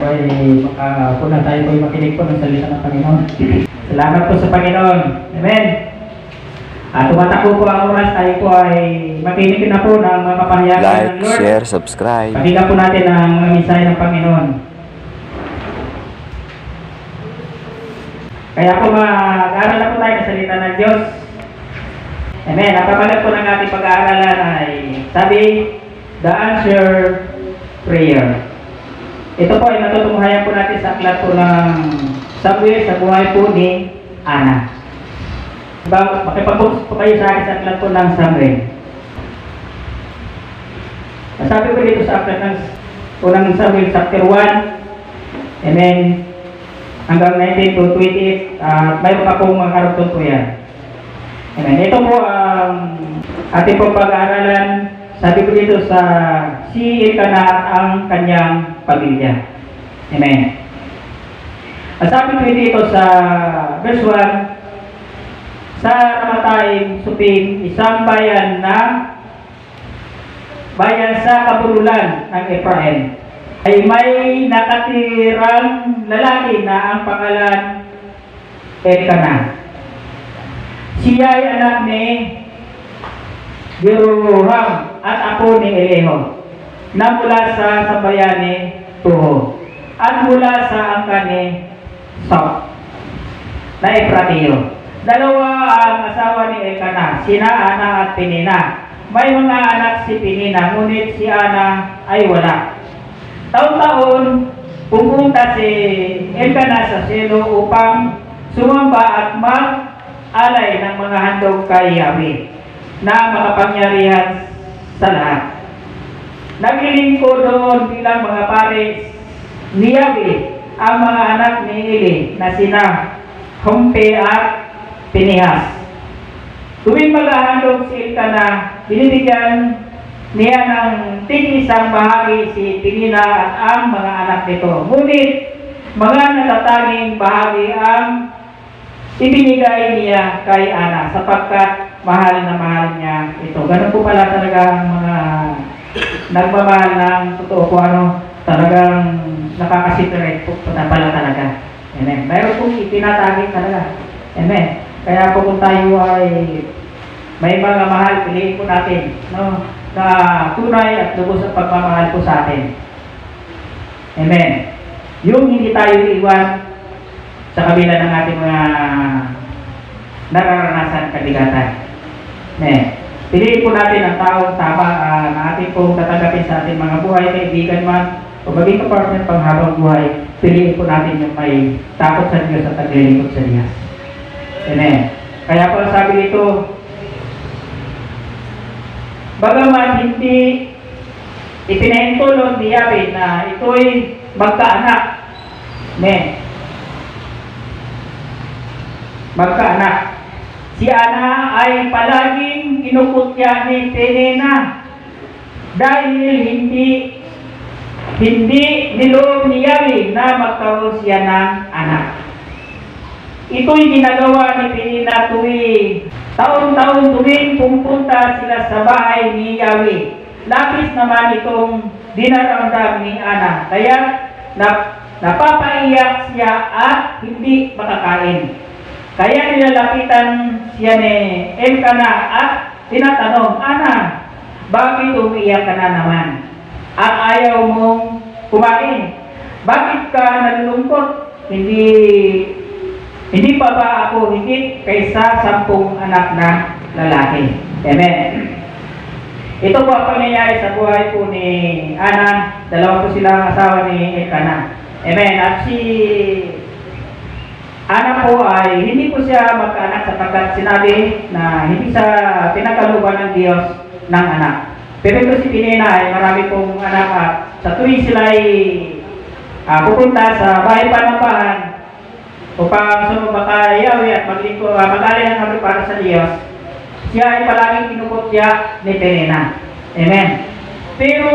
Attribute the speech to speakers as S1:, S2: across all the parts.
S1: Ay makauna tayo po makinig po ng salita ng Panginoon. Salamat po sa Panginoon. Amen. At tumatakbo po ang oras, tayo po ay makinig na po ng mga kapangyarihan ng
S2: Like,
S1: Lord.
S2: share, subscribe.
S1: Pakinggan po natin ang mga mensahe ng Panginoon. Kaya po mag-aaral na po tayo ng salita ng Diyos. Amen. Ang pamagat po ng ating pag-aaralan ay sabi, The Answer Prayer. Ito po ay matutunghayan po natin sa aklat po ng Samuel sa buhay po ni Ana. Makipag-focus po kayo sa akin sa aklat po ng Samuel. Sabi ko dito sa aklat ng unang Samuel chapter 1, and then hanggang 19 to 28, mayroon pa pong mga karugtong po yan. Amen. Ito po ang ating pong pag-aaralan. Sabi ko dito sa si Elkanah at ang kanyang pamilya. Amen. Sabi ko dito sa verse 1, sa Ramataim, Supim, isang bayan sa kabululan ng Ephraim, ay may nakatirang lalaki na ang pangalan Elkanah. Siya ay anak ni Jeroham at apo ni Eliho, na mula sa sambayan ni Tuho, at mula sa angkan ni Sok na Efratio. Dalawa ang asawa ni Elkanah, sina Ana at Penina. May mga anak si Penina, ngunit si Ana ay wala. Taon-taon, pumunta si Elkanah sa Silo upang sumamba at mag-alay ng mga handog kay Yahweh na makapangyarihan sa lahat. Naglilingkod doon bilang mga pares ni Yahweh ang mga anak ni Eli na sina Humpe at Pinehas. Tuwing maghahandog si Elkanah, binibigyan niya ng tig-isang bahagi si Penina at ang mga anak nito. Ngunit mga natatanging bahagi ang ibinigay niya kay Ana sapagkat mahal na mahal niya ito. Ganun po pala talaga ang mga nagmamahal ng totoo po, talagang nakakasiperate po pala talaga. Amen. Mayroon pong itinatagin talaga. Amen. Kaya po kung tayo ay may mga mahal, piliin po natin, na tunay at lubos ang pagmamahal po sa atin. Amen. Yung hindi tayo iiwan sa kabila ng ating mga nararanasan kabigatan. Piliin po natin ang taong tama na ating pong tatanggapin sa ating mga buhay, kaibigan man, o maging kapartner panghabang buhay. Piliin po natin yung may takot sa Diyos at naglilingkod sa Diyos. Amen. Kaya po sabi dito, bagaman hindi ipinahintulot ni Yahweh na ito'y magkaanak. Amen. Magkaanak. Si Ana ay palaging kinukutya ni Penina dahil hindi niloob ni Yahweh na magkaroon siya ng anak. Ito'y ginagawa ni Penina tuwing taon-taon tuwing pumunta sila sa bahay ni Yahweh. Labis naman itong dinaramdam ni Ana, kaya napapaiyak siya at hindi makakain. Kaya nilalapitan siya ni Elkanah at tinatanong, Ana, bakit umiiyak ka na naman? At ayaw mong kumain? Bakit ka nalulungkot? Hindi pa ba ako higit kaysa 10 anak na lalaki? Amen. Ito po ang pangyayari sa buhay po ni Ana. Dalawa po silang asawa ni Elkanah. Amen. At si Ana po ay hindi po siya magkaanak sapagkat sinabi na hindi sa pinagkalooban ng Diyos ng anak. Pero ito si Penina ay marami pong anak at sa tuwing sila ay pupunta sa bahay panambahan upang sumamba kay Yahweh at mag-alay ng hambre para sa Diyos, siya ay palaging kinukutya ni Penina. Amen. Pero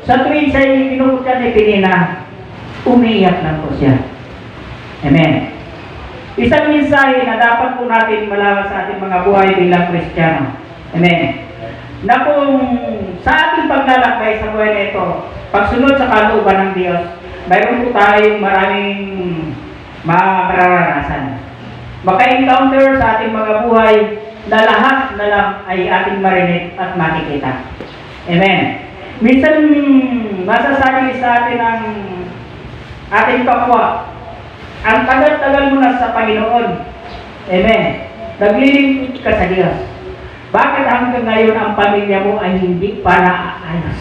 S1: sa tuwing siya ay kinukutya ni Penina, umiiyak lang po siya. Amen. Isang mensahe na dapat po natin malaman sa ating mga buhay bilang Kristiyano. Amen. Na kung sa ating paglalakbay sa buhay na ito, pagsunod sa kalooban ng Diyos, mayroon po tayong maraming mararanasan. Maka-encounter sa ating mga buhay na lahat na lang ay ating marinig at makikita. Amen. Minsan, masasabi sa atin ang ating kapwa, ang tagal-tagal mo na sa Panginoon. Amen. Naglilingkod ka sa Diyos. Bakit hanggang ngayon ang pamilya mo ay hindi pa naayos?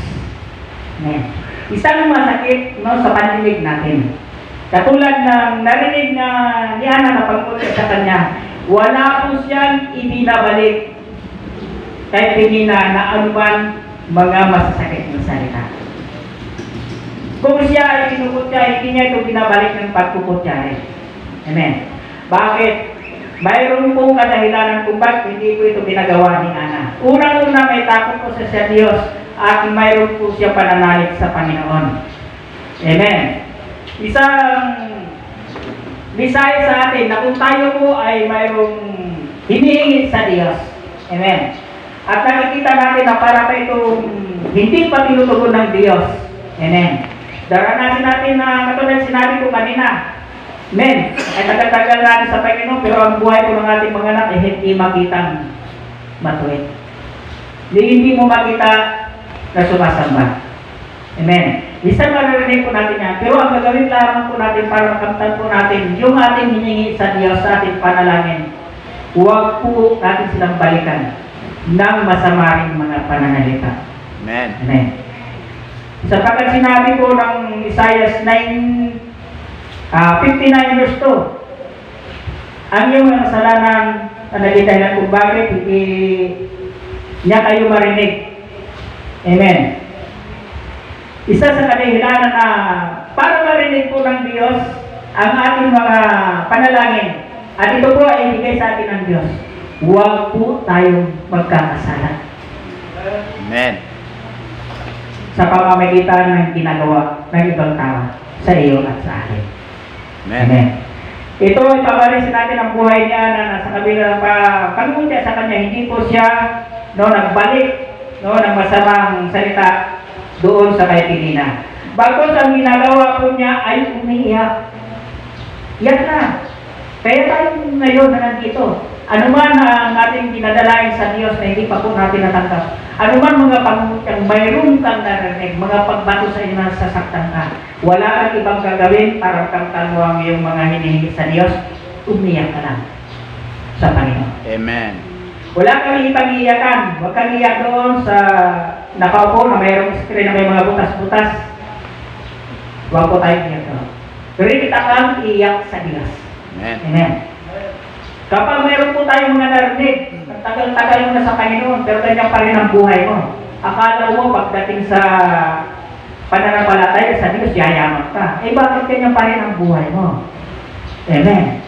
S1: Amen. Isang masakit sa pandinig natin. Katulad ng narinig na ni Ana na pagpunta sa kanya, wala po siyang ibinabalik kahit hindi na anuman mga masasakit na salita. Kung siya ay kinukutya, hindi niya ito binabalik ng pagkukutya. Amen. Bakit? Mayroon pong kadahilanan kung bakit hindi po ito ginagawa ni Ana. Unang-una, may takot po siya sa Diyos at mayroon po siya pananalig sa Panginoon. Amen. Isang Bisaya sa atin na kung tayo po ay mayroong hinihingi sa Diyos. Amen. At nakikita natin na para pa itong hindi pa tinutugon ng Diyos. Amen. Daranasin natin na katulad sinabi ko kanina. Amen. Ay tagal-tagal natin sa Panginoon pero ang buhay po ng ating mga anak ay hindi makitang matuwid. Hindi mo makita na sumasamba. Amen. Isang maririnig po natin yan. Pero ang gagawin lamang po natin para makamtan po natin yung ating hiningi sa Diyos sa ating panalangin. Huwag po natin silang balikan ng masamaring mga pananalita.
S2: Amen.
S1: Amen. Sapagkat sinabi po ng Isaiah 59 verse 2, ang iyong mga kasalanan na nagdahilan kung bakit hindi niya kayo marinig. Amen. Isa sa kadahilanan na para marinig po ng Diyos ang ating mga panalangin at ito po ay ibigay sa atin ng Diyos. Huwag po tayong magkakasala.
S2: Amen.
S1: Sa pamamagitan ng ginagawa ng ibang tao sa iyo at sa akin.
S2: Amen.
S1: Amen. Ito ay pabalisin natin ang buhay niya na nasa kabila ng pangungutya sa kanya. Hindi po siya nagbalik ng masamang salita doon sa kay Penina. Bagos ang ginagawa po niya ay umiiyak. Yan na. Kaya tayo ngayon na nandito. Ano man ang ating dinadalain sa Diyos na hindi pa po natin natanggap. Ano man mga pangungutyang mayroon kang narinig, mga pagbato sa inyo na sasaktan ka. Wala kang ibang gagawin para kamtan mo ang iyong mga hinihingi sa Diyos. Umiyak ka lang sa Panginoon.
S2: Amen.
S1: Wala kang ipag-iyakan. Huwag kang iyak doon sa nakaupo na mayroong screen na may mga butas-butas. Huwag po tayo iyak doon. Pero kita kang iyak sa Diyos.
S2: Amen.
S1: Amen. Kapag mayroon po tayong mga narinig, ang tagal-tagal mo na sa Panginoon, pero ganyan pa rin ang buhay mo. Akala mo pagdating sa pananampalataya sa Diyos, yayaman ka. Eh bakit ganyan pa rin ang buhay mo? Amen.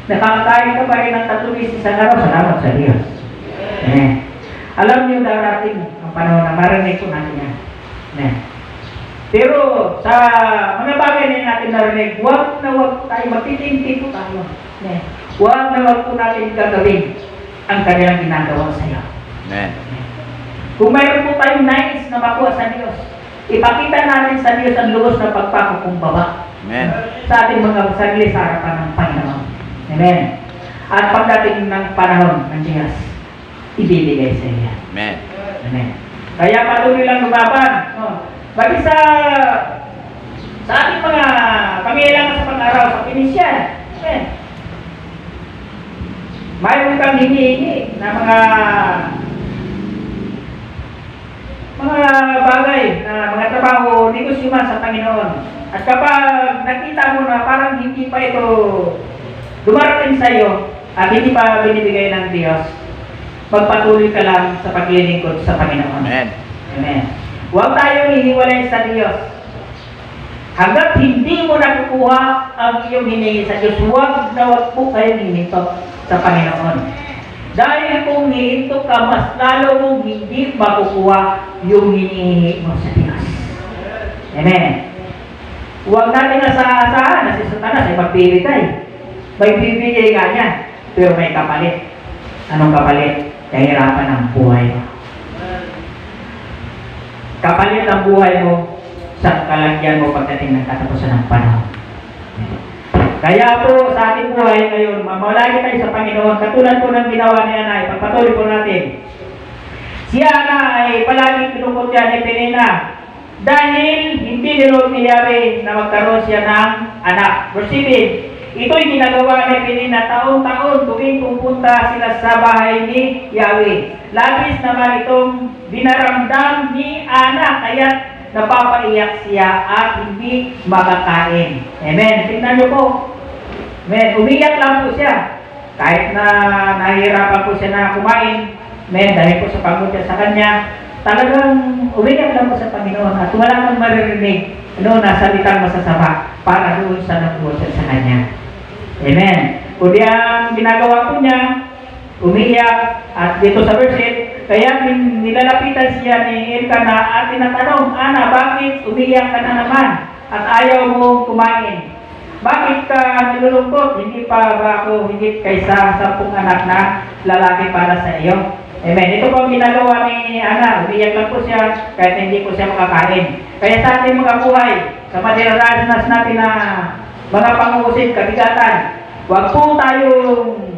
S1: Nakakain ka pa rin ng 3 beses sa araw, salamat sa Diyos. Amen. Alam niyo darating ang panahon na marinig po natin yan. Amen. Pero sa mga bagay na natin narinig, huwag na huwag tayo, magtitinti po tayo. Amen. Huwag na huwag po natin gagawin ang kanilang ginagawa sa iyo.
S2: Amen.
S1: Kung mayroon po tayong nais na makuha sa Diyos, ipakita natin sa Diyos ang lubos na pagpapakumbaba.
S2: Amen.
S1: Sa ating mga sarili sa harapan ng Panginoon. Amen. At pagdating ng panahon ng Diyos, ibibigay sa iyo.
S2: Amen.
S1: Amen. Kaya patuloy lang lumaban. Bagi sa ating mga pangailangan sa pang-araw sa Pinisyan. Amen. Mayroon kang hinihingi na mga bagay, na mga trabaho, negosyo man sa Panginoon. At kapag nakita mo na parang hindi pa ito dumarating sa iyo at hindi pa binibigay ng Diyos, magpatuloy ka lang sa paglilingkod sa Panginoon.
S2: Amen.
S1: Amen. Huwag tayong hihiwalay sa Diyos. Hanggat hindi mo nakukuha ang iyong hinihingi sa Diyos, huwag na huwag po kayong hihinto sa Panginoon. Dahil kung hihinto ka, mas lalo mong hindi makukuha yung hinihingi mo sa Diyos. Amen. Huwag natin asahan na si Satanas ay magbibigay. May bibigay nga niya, pero may kapalit. Anong kapalit? Kahirapan ang buhay mo. Kapalit ang buhay mo sa kalagyan mo pagdating ng katapusan ng panahon. Kaya po sa ating buhay ngayon, mamalagi tayo sa Panginoon, katulad po ng ginawa ni Ana, ipagpatuloy po natin. Si Ana ay palagi kinukutya ni Penina dahil hindi nilood ni Yahweh na magkaroon siya ng anak. Verse 7, ito'y ginagawa ni Penina taon-taon tuwing pupunta sila sa bahay ni Yahweh. Labis naman itong dinaramdam ni Ana, kaya napapaiyak siya at hindi makakain. Amen. Tingnan niyo po. Amen. Umiyak lang po siya. Kahit na nahihirapan po siya na kumain. Amen. Dahil po sa pagod sa kanya. Talagang umiyak lang po sa Panginoon at wala kang maririnig na salitang masasama para doon sa nabuot sa kanya. Amen. Kundi ang ginagawa po niya, umiyak at dito sa verse 8, kaya nilalapitan siya ni Elkanah at tinatanong, Ana, bakit umiyak ka na naman at ayaw mo kumain? Bakit ka nilulungkot? Hindi pa ba ako higit kaysa 10 anak na lalaki para sa iyo? Amen. Ito po ang ginagawa ni Ana. Umiyak lang po siya kahit hindi po siya makakain. Kaya sa ating mga buhay, sa madiranas natin na mga panguusin, kabigatan, huwag po tayong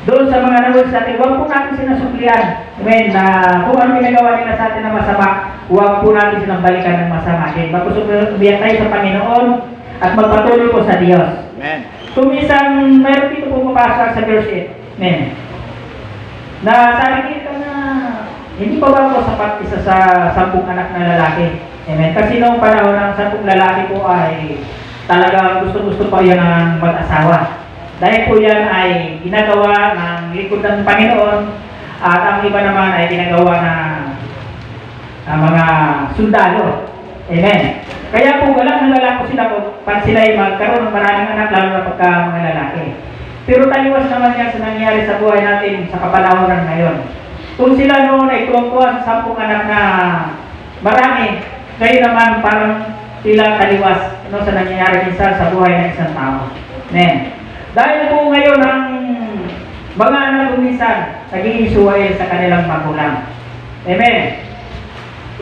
S1: doon sa mga nawas natin, huwag po natin sinasuklian. Amen. Na kung ano ginagawa nila sa atin na masama, huwag po natin silang balikan ng masama. Amen. Magkusubiyak tayo sa Panginoon at magpatuloy po sa Diyos.
S2: Amen.
S1: Kung isang mayroon dito po mapasok sa verse 8. Amen. Na sabi dito na hindi pa ba ako sapat isa sa 10 anak na lalaki. Amen. Kasi noong panahon ng 10 lalaki po ay talagang gusto-gusto pa yan ng mag-asawa. Dahil po yan ay ginagawa ng likod ng Panginoon at ang iba naman ay ginagawa ng mga sundalo. Amen. Kaya po walang nalalako sila pag sila ay magkaroon ng maraming anak, lalo na pagka mga lalaki. Pero taliwas naman yan sa nangyari sa buhay natin sa kapalawaran ngayon. Kung sila noon ay tuwang-tuwa sa 10 anak na marami, kayo naman parang sila taliwas sa nangyayari minsan sa buhay ng isang tao. Amen. Dahil po ngayon ang mga anak minsan nagiging suway sa kanilang magulang. Amen.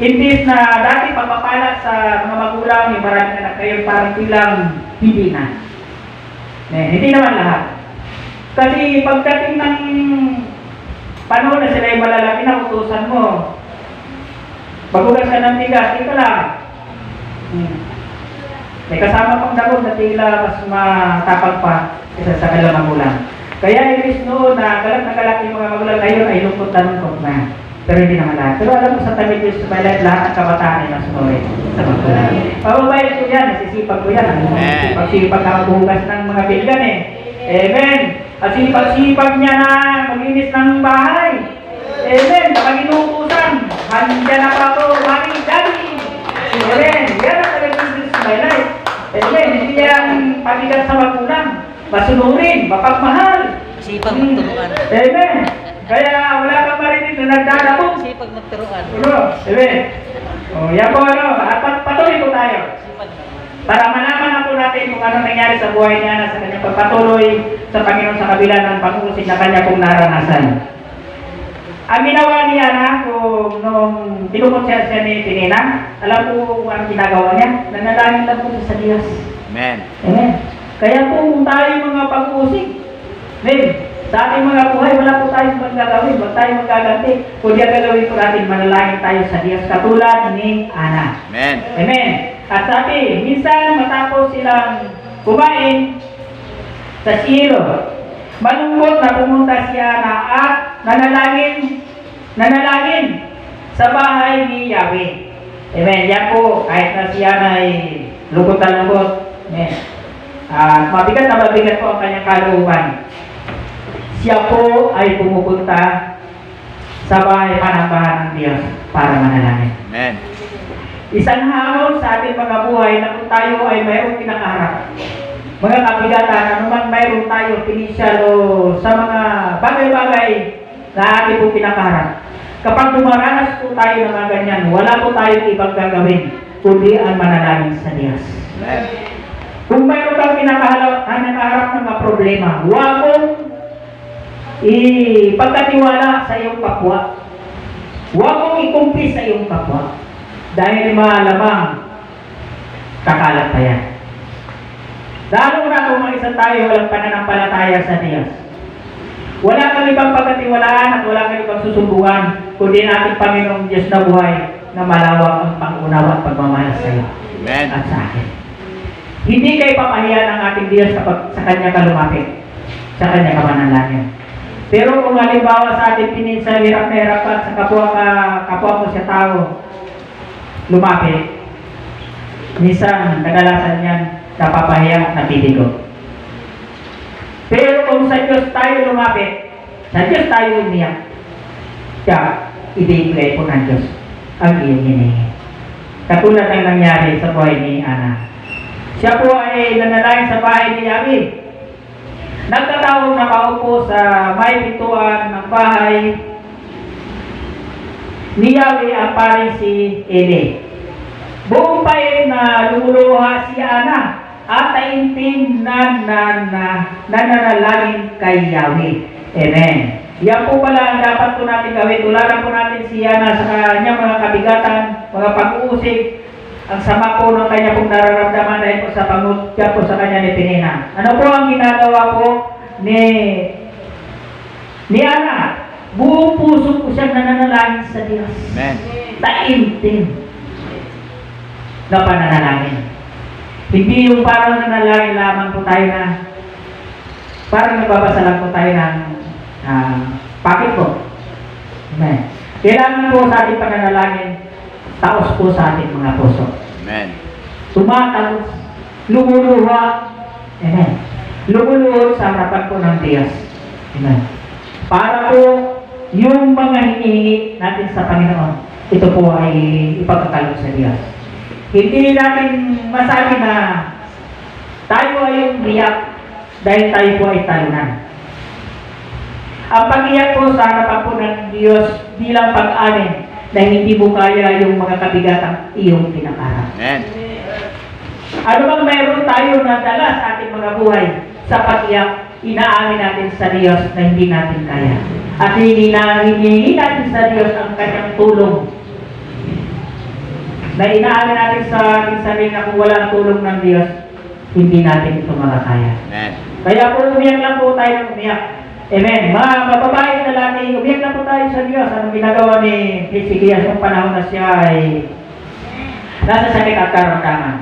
S1: Imbis na dati pagpapala sa mga magulang ni maraming anak ngayon parang bilang hindi na. Amen. Hindi naman lahat. Kasi pagdating ng panahon na sila ay malalaki na utusan mo, magugas ka ng tigas, ito lang. May kasama pang dagon na tila mas matapag pa isa sa kanilang magulang. Kaya ilis noon na galak yung mga magulang ngayon ay lungkot na lungkot na. Pero hindi naman lahat. Pero alam mo sa tabi Diyos sa balat, lahat ng kabataan ay nasunoy sa magulang. Pababayad ko yan, nasisipag ko yan. Sipag-sipag na magbuhugas ng mga bilgan eh. Amen. At sipag-sipag niya na maglinis ng bahay. Amen. Kapag inuutusan, handyan na pa ako, mami, daddy. Amen. Yan ang talagang Diyos sa balat. Amen. Hindi yan pabigat sa magulang. Masunurin, mapagmahal.
S3: Sipag magturuan.
S1: Amen. Kaya wala kang marinig na nagdadabog.
S3: Sipag magturuan.
S1: Amen. O, yan po at patuloy po tayo. Para malaman na po natin kung ano nangyari sa buhay niya sa kanyang pagpatuloy sa Panginoon sa kabila ng pag-uusig na kanya pong naranasan. Ang ginawa niya nung tinukot siya ni Penina, alam po kung anong ginagawa niya? Nanalangin lang po sa Diyos.
S2: Amen.
S1: Amen. Kaya po kung tayo mga pag-uusig, sa ating mga buhay, wala po tayong magagawin, wala tayong magaganti. Kundi ang gagawin po natin, manalangin tayo sa Diyos, katulad ni Ana.
S2: Amen.
S1: Amen. At sabi, minsan matapos silang kumain sa silo, malungkot na pumunta si Ana at nanalangin sa bahay ni Yahweh. Amen. Yan po, kahit na si Ana ay lungkot na lungkot. Amen. Mabigat na mabigat po ang kanyang kalooban. Siya po ay pumupunta sa bahay panambahan ng Diyos para manalangin.
S2: Amen.
S1: Isang hamon sa ating mga buhay na kung tayo ay mayroong pinakaharap. Mga kabigatan, anuman mayroong tayo pinisyal o sa mga bagay-bagay na ating po pinakaharap. Kapag dumaranas po tayo ng mga ganyan, wala po tayong ibang gagawin kundi ang manalangin sa Diyos.
S2: Amen.
S1: Kung mayroon kang pinakaharap ng mga problema, huwag mong ipagkatiwala sa iyong kapwa. Huwag mong ikumpis sa iyong kapwa. Dahil malamang kakalat pa yan. Lalo na kung ang isang tayo walang pananampalataya sa Diyos. Wala kang ibang pagkatiwalaan at wala kang ibang susubukan kundi ang ating Panginoong Diyos na buhay na malawak ang pang-unawa at pagmamahal sa iyo
S2: Amen.
S1: at sa akin. Hindi kayo papahiyan ng ating Diyos kapag sa Kanya ka lumapit, sa Kanya ka manalangin. Pero kung halimbawa sa ating pinsan, hirap na hirap ka sa kapwa mo sa tao, lumapit, minsan kadalasan yan napapahiya at nabibigo. Pero kung sa Diyos tayo lumapit, sa Diyos tayo umiyak, siya, ibigay po ng Diyos ang iyong hinihingi. Katulad ng nangyari sa buhay ni Ana. Siya po ay nanalangin sa bahay ni Yahweh. Nagkataong nakaupo sa may pintuan ng bahay ni Yahweh ang pari si Eli. Buong pain na lumuluha si Ana at taimtim na nananalangin kay Yahweh. Amen. Yan po pala ang dapat po natin gawin. Tularan po natin si Ana sa kanyang mga kabigatan, mga pag-uusig, ang sama po ng kanya pong nararamdaman dahil po sa pangutya po sa kanya ni Penina. Ano po ang ginagawa po ni Ana? Buong puso po siyang nananalangin sa Diyos.
S2: Amen.
S1: Taimtim na pananalangin. Hindi yung parang nanalangin lamang po tayo na parang nagbabasa lang po tayo ng pakit po. Amen. Kailangan po sa ating pananalangin, taos po sa ating mga puso.
S2: Amen.
S1: Tumataos, lumuluha. Amen. Lumuluhod sa harapan po ng Diyos. Amen. Para po yung mga hinihingi natin sa Panginoon, ito po ay ipagkakalog sa Diyos. Hindi natin masabi na tayo ay umiyak dahil tayo po ay talunan. Ang pag-iyak po sa harapan po ng Diyos bilang pag-amin na hindi mo kaya yung mga kabigatang iyong pinakarap.
S2: Amen.
S1: Ano bang mayroon tayo na dala sa ating mga buhay sa pag-iyak, inaamin natin sa Diyos na hindi natin kaya. At hinihingi natin sa Diyos ang kanyang tulong. Na inaamin natin sa ating sarili na kung walang tulong ng Diyos, hindi natin ito makakaya.
S2: Amen.
S1: Kaya po umiyak lang po tayo ng umiyak. Amen. Mga babae na lalaki, umiyak lang po tayo sa Diyos. Anong ginagawa ni Hezekiah sa panahon na siya ay nasa sakit at karamdaman.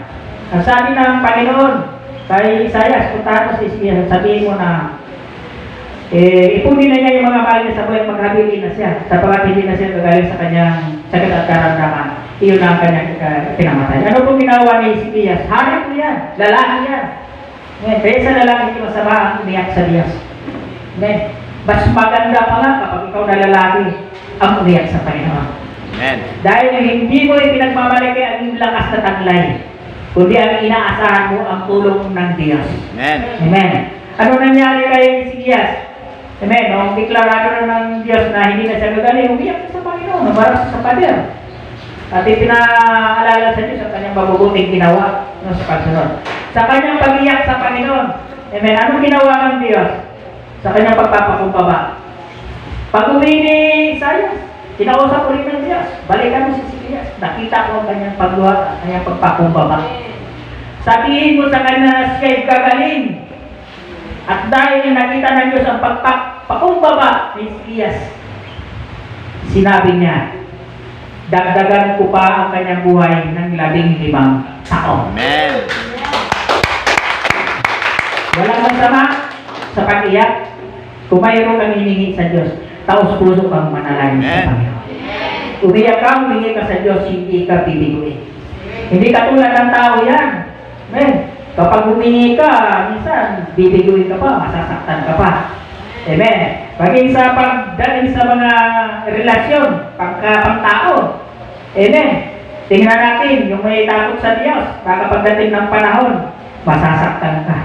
S1: Ang sabi ng Panginoon kay Isaias, puntahan mo si Hezekiah, sabihin mo na ipunin na niya yung mga mahal niya sa buhay at maghabilin na siya sapagat hindi na siya gagaling sa kanyang sakit at karamdaman. Iyon ang kanyang pinamatay. Ano pong ginawa ni Hezekiah? Hanap niya, lalaki yan. Kaya sa lalaki hindi masama ang umiyak sa Diyos. Mas maganda pa nga kapag ikaw na lalaki ang umiyak sa Panginoon.
S2: Amen.
S1: Dahil hindi mo ipinagmamalaki ang iyong lakas na taglay, kundi ang inaasahan mo ang tulong ng Diyos.
S2: Amen.
S1: Amen. Ano nangyari kay Hezekiah? Amen. Nung deklarado na ng Diyos na hindi na siya gagaling, umiyak sa Panginoon, nabaras sa pader. At ipinaalala sa Diyos ang kanyang mabubuting ginawa sa pagsunod. Sa kanyang pag-iyak sa Panginoon. Amen. Anong ginawa ng Diyos? Sa kanyang pagpapakumbaba. Pag-uwi ni Isaias, kinausap ulit ng Diyos. Balikan mo si Hezekiah. Nakita ko ang kanyang pagluhat at kanyang pagpakumbaba. Sabihin mo sa kanya na siya'y gagaling. At dahil nakita ng Diyos ang pagpapakumbaba ni Hezekiah, sinabi niya, dagdagan ko pa ang kanyang buhay ng 15 taon.
S2: Amen.
S1: Walang masama sa pag-iyak. Kung mayroon kang hiningi sa Diyos, taos puso kang manalangin sa Panginoon. Umiyak ka, humingi ka sa Diyos, hindi ka bibiguin. Hindi ka tulad ng tao yan. Amen. Kapag humingi ka, minsan bibiguin ka pa, masasaktan ka pa. Amen. Paging sa pagdating sa mga relasyon, pang-tao. Amen. Tingnan natin, yung may takot sa Diyos, baka pagdating ng panahon, masasaktan ka.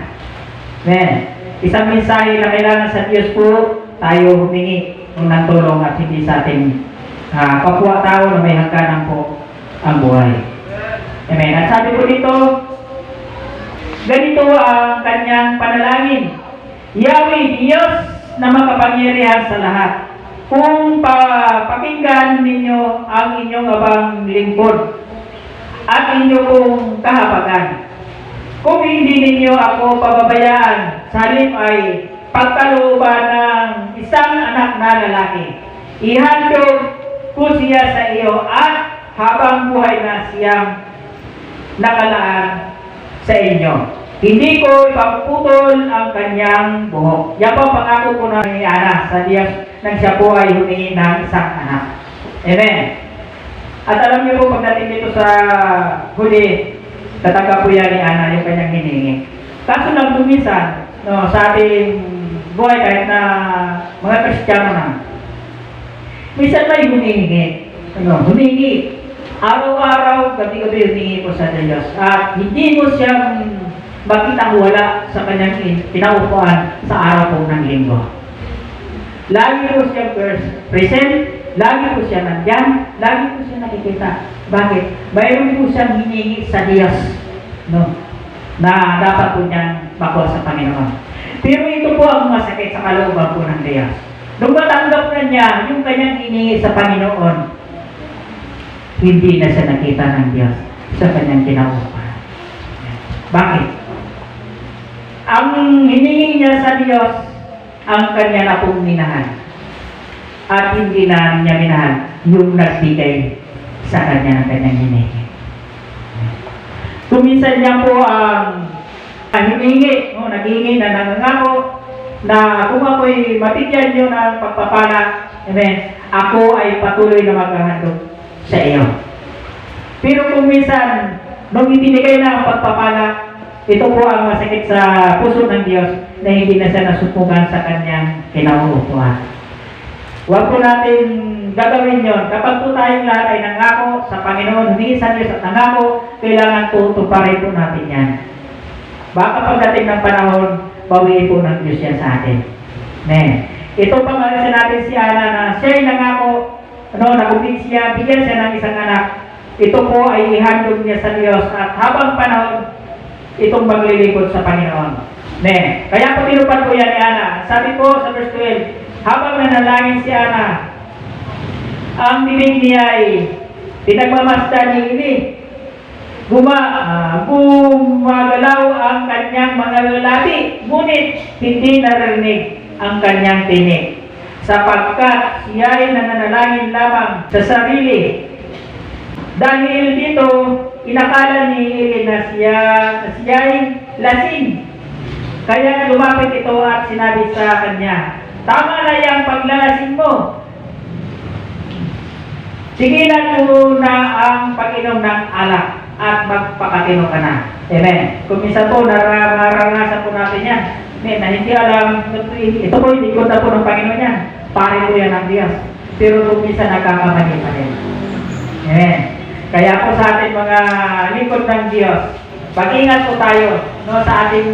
S1: Amen. Isang mensahe na kailangan sa Diyos po, tayo humingi ng tulong at hindi sa ating kapwa-tao na may hangganan po ang buhay. Amen. At sabi po dito, ganito ang kanyang panalangin. Yahweh, Diyos na makapangyarihan sa lahat, kung pakinggan ninyo ang inyong abang lingkod at inyo pong kahabagan. Kung hindi ninyo ako pababayaan, sa halip ay pagkalooban ng isang anak na lalaki, ihandog ko siya sa iyo at habang buhay na siyang nakalaan sa inyo. Hindi ko ipaputol ang kanyang buhok. Yan po ang pangako ko na ni Ana sa Diyos nang siya po ay humingi ng isang anak. Amen. At alam niyo po, pagdating dito sa huli, tatanggap po yan ni Ana yung kanyang hiningi. Kaso lang dumisan, no, sa ating buhay kahit na mga Kristiyano na, minsan may humingi. Ano, humingi. Araw-araw, gabi-gabi humingi po sa Diyos. At hindi mo siyang makitang wala sa kanyang pinaupuan sa araw po ng linggo. Lagi po siya present, lagi po siya nandyan, lagi po siya nakikita. Bakit? Mayroon po siyang hiningi sa Diyos, no, na dapat po niyang makuha sa Panginoon. Pero ito po ang masakit sa kalooban po ng Diyos. Nung matanggap na niya yung kanyang hiningi sa Panginoon, hindi na siya nakita ng Diyos sa kanyang kinauupan. Bakit? Ang hiningi niya sa Diyos, ang kanya na pong minahal. At hindi na niya minahal yung nagbigay sa kanya ng kanyang hiningi. Kuminsan niya po ang hiningi, naghihingi na nangangako na kung ako'y mabigyan niyo ng pagpapala, amen, ako ay patuloy na maghahandog sa iyo. Pero kung minsan, nung ibinigay na ang pagpapala, ito po ang masakit sa puso ng Diyos na hindi na siya nasupukan sa kanyang kinauupuan. Huwag po natin gagawin yon. Kapag po tayong lahat ay nangako sa Panginoon, humingi sa Diyos at nangako, kailangan po tuparin po natin yan. Baka pagdating ng panahon, bawiin po ng Diyos yan sa atin. Amen. Ito pa nga natin si Ana na siya ay nangako, nakubig siya, bigyan siya ng isang anak. Ito po ay ihandog niya sa Diyos at habang panahon, itong maglilingkod sa Panginoon. Amen. Kaya po tinupad ko yan ni Ana. Sabi po sa verse 12, habang nanalangin si Ana, ang bibig niya ay pinagmamasdan ni Eli. Gumagalaw ang kanyang mga lalaki, ngunit hindi narinig ang kanyang tinig, sapagkat siya ay nananalangin lamang sa sarili. Dahil dito, inakala ni Eli na siya ay lasing. Kaya lumapit ito at sinabi sa kanya, tama na yung paglalasing mo. Sigilan mo na ang pag-inom ng alak at magpakatino ka na. Amen. Kung minsan po, naranasan po natin yan. Amen. Na hindi alam, ito po, hindi ko na po ng Panginoon yan. Pare po yan ng Diyos. Pero kung minsan nagkakamali pa rin. Amen. Kaya po sa ating mga lingkod ng Diyos, mag-ingat po tayo sa ating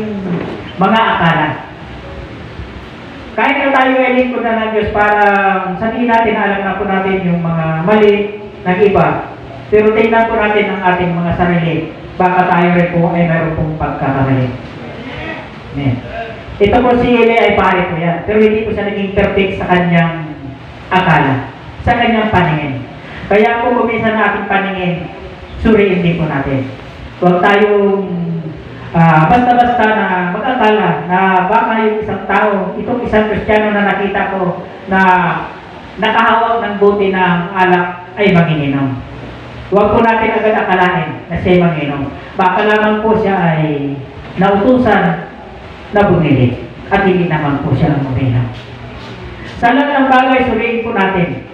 S1: mga akala. Kahit na tayo ay lingkod na ng Diyos para sabihin natin, alam na po natin yung mga mali ng iba. Pero tingnan po natin ang ating mga sarili. Baka tayo rin po ay meron pong pagkakamali. Amen. Ito po si Eli ay pare po yan. Pero hindi po siya naging perfect sa kanyang akala. Sa kanyang paningin. Kaya po kuminsan na ating paningin, suriin din po natin. Huwag tayong basta-basta na mag-akala na baka yung isang tao, itong isang Kristiyano na nakita ko na nakahawak ng buti ng alak ay manginginom. Huwag po natin agad akalain na siya manginom. Baka lamang po siya ay nautusan na bumili at hindi naman po siya ang uminom. Sa lahat ng bagay, suriin po natin.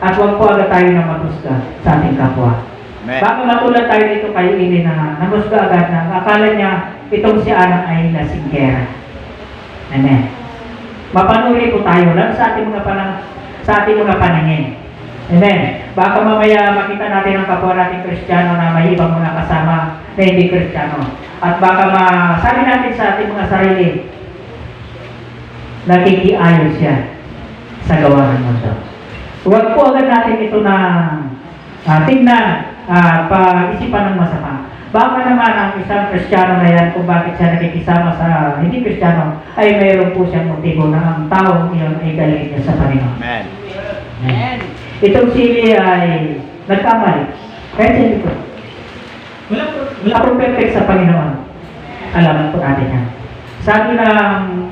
S1: At huwag po agad tayo na maghusga sa ating kapwa.
S2: Amen.
S1: Baka matulad tayo dito kay Eli na naghusga agad na akala niya itong si Ana ay lasinggera. Amen. Mapanuri po tayo lang sa ating mga paningin. Amen. Baka mamaya makita natin ang kapwa nating Kristiyano na may ibang mga kasama na hindi Kristiyano. At baka masabi natin sa ating mga sarili, nakikiayos siya sa gawa ng mundo. Huwag po agad natin ito na tingnan, pag-isipan ng masama. Baka naman ang isang Kristiyano na yan kung bakit siya nakikisama sa hindi Kristiyano ay mayroon po siyang motibo na ang taong iyon ay galing niya sa Panginoon.
S2: Amen.
S3: Amen.
S1: Itong sili ay nagkamali. Kahit sa likod. Wala pong perfect sa Panginoon. Alam po natin yan. Sabi ng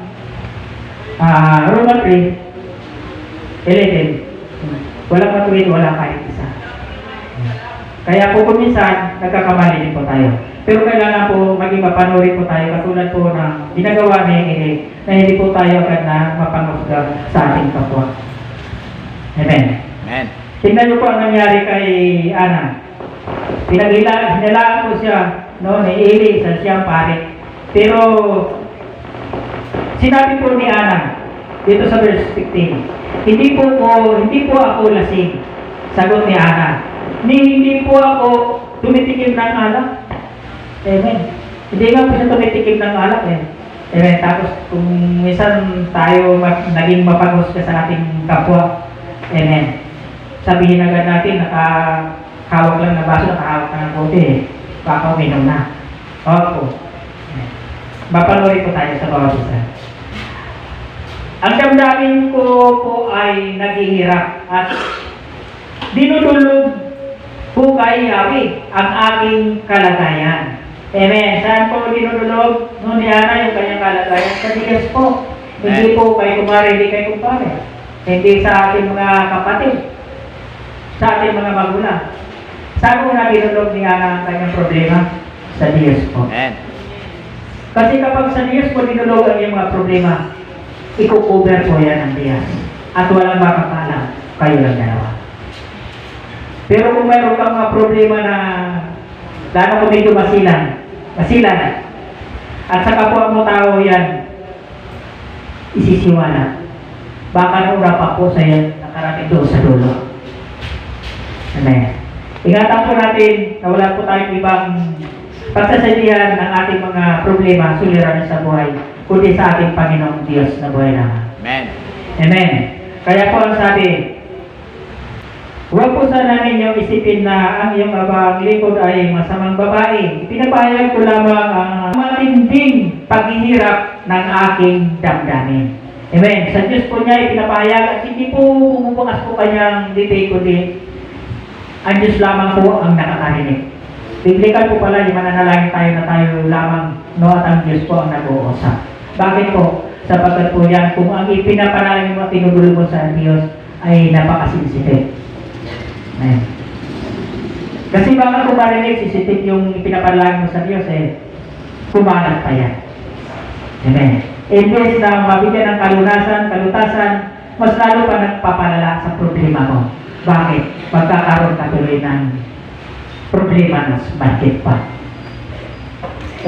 S1: Roman 3:11, walang matuwid, walang kahit isa. Kaya po kung minsan, nagkakamali din po tayo. Pero kailangan po maging mapanuri po tayo katulad po ng ginagawa ni Eli na hindi po tayo agad na mapangusga sa ating kapwa. Amen.
S2: Amen.
S1: Tingnan niyo po ang nangyari kay Ana. Hinalaan po siya ni Eli sa siyang pare. Pero sinabi po ni Ana dito sa verse 15, hindi po ako lasing. Sagot ni Ana, hindi po ako tumitikim ng alak. Amen. Hindi nga po siya tumitikim ng alak Amen. Tapos kung minsan tayo naging mapangusga sa ating kapwa, amen, sabihin agad natin, nakahawak lang na baso, nakahawak na ng kote, baka uminom na. Opo. Mapanuri po tayo sa bawat isa. Ang damdamin ko po ay naghihirap at dinudulog po kay Yahweh ang aking kalagayan. Amen. Saan po dinudulog ni Ana yung kanyang kalagayan? Sa Diyos po. Hindi po kay kumare, hindi kay kumpare. Hindi sa ating mga kapatid. Sa ating mga magulang. Saan po na dinudulog ni Ana ang kanyang problema? Sa Diyos po.
S2: Amen.
S1: Kasi kapag sa Diyos po dinulog ang iyong mga problema, ikukover po yan ng Diyos. At walang makakalam, kayo lang dalawa. Pero kung mayroon kang mga problema na lalo kung medyo masilan, at sa kapwa mo tao yan, isisiwala. Baka nura pa po sa yan, nakarating doon sa dulo. Amen. Ingatan po natin na wala po tayong ibang pagsasalihan ng ating mga problema, suliranin sa buhay, kundi sa ating Panginoong Diyos na buhay naman.
S2: Amen.
S1: Amen. Kaya po ang sabi, huwag po sana ninyong isipin na ang iyong abang likod ay masamang babae. Pinapahayag ko lamang ang matinding paghihirap ng aking damdamin. Amen. Sa Diyos po niya ipinapahayag at hindi po bumubukas po kanyang bibig, kundi ang Diyos lamang po ang nakakarinig. Biblical po pala, yung mananalangin tayo na tayo lamang, at ang Diyos po ang nag-uusap. Bakit po? Sapagkat po yan, kung ang ipinapanalangin mo at tinugulo mo sa Diyos ay napakasensitive. Amen. Kasi baka kung marinig, sensitive yung ipinapanalangin mo sa Diyos, kumalat pa yan. Amen. Imbes na mabigyan ng kalutasan, mas lalo pa nagpapalala sa problema mo. Bakit? Magkakaroon ka tuloy ng problema na bakit pa.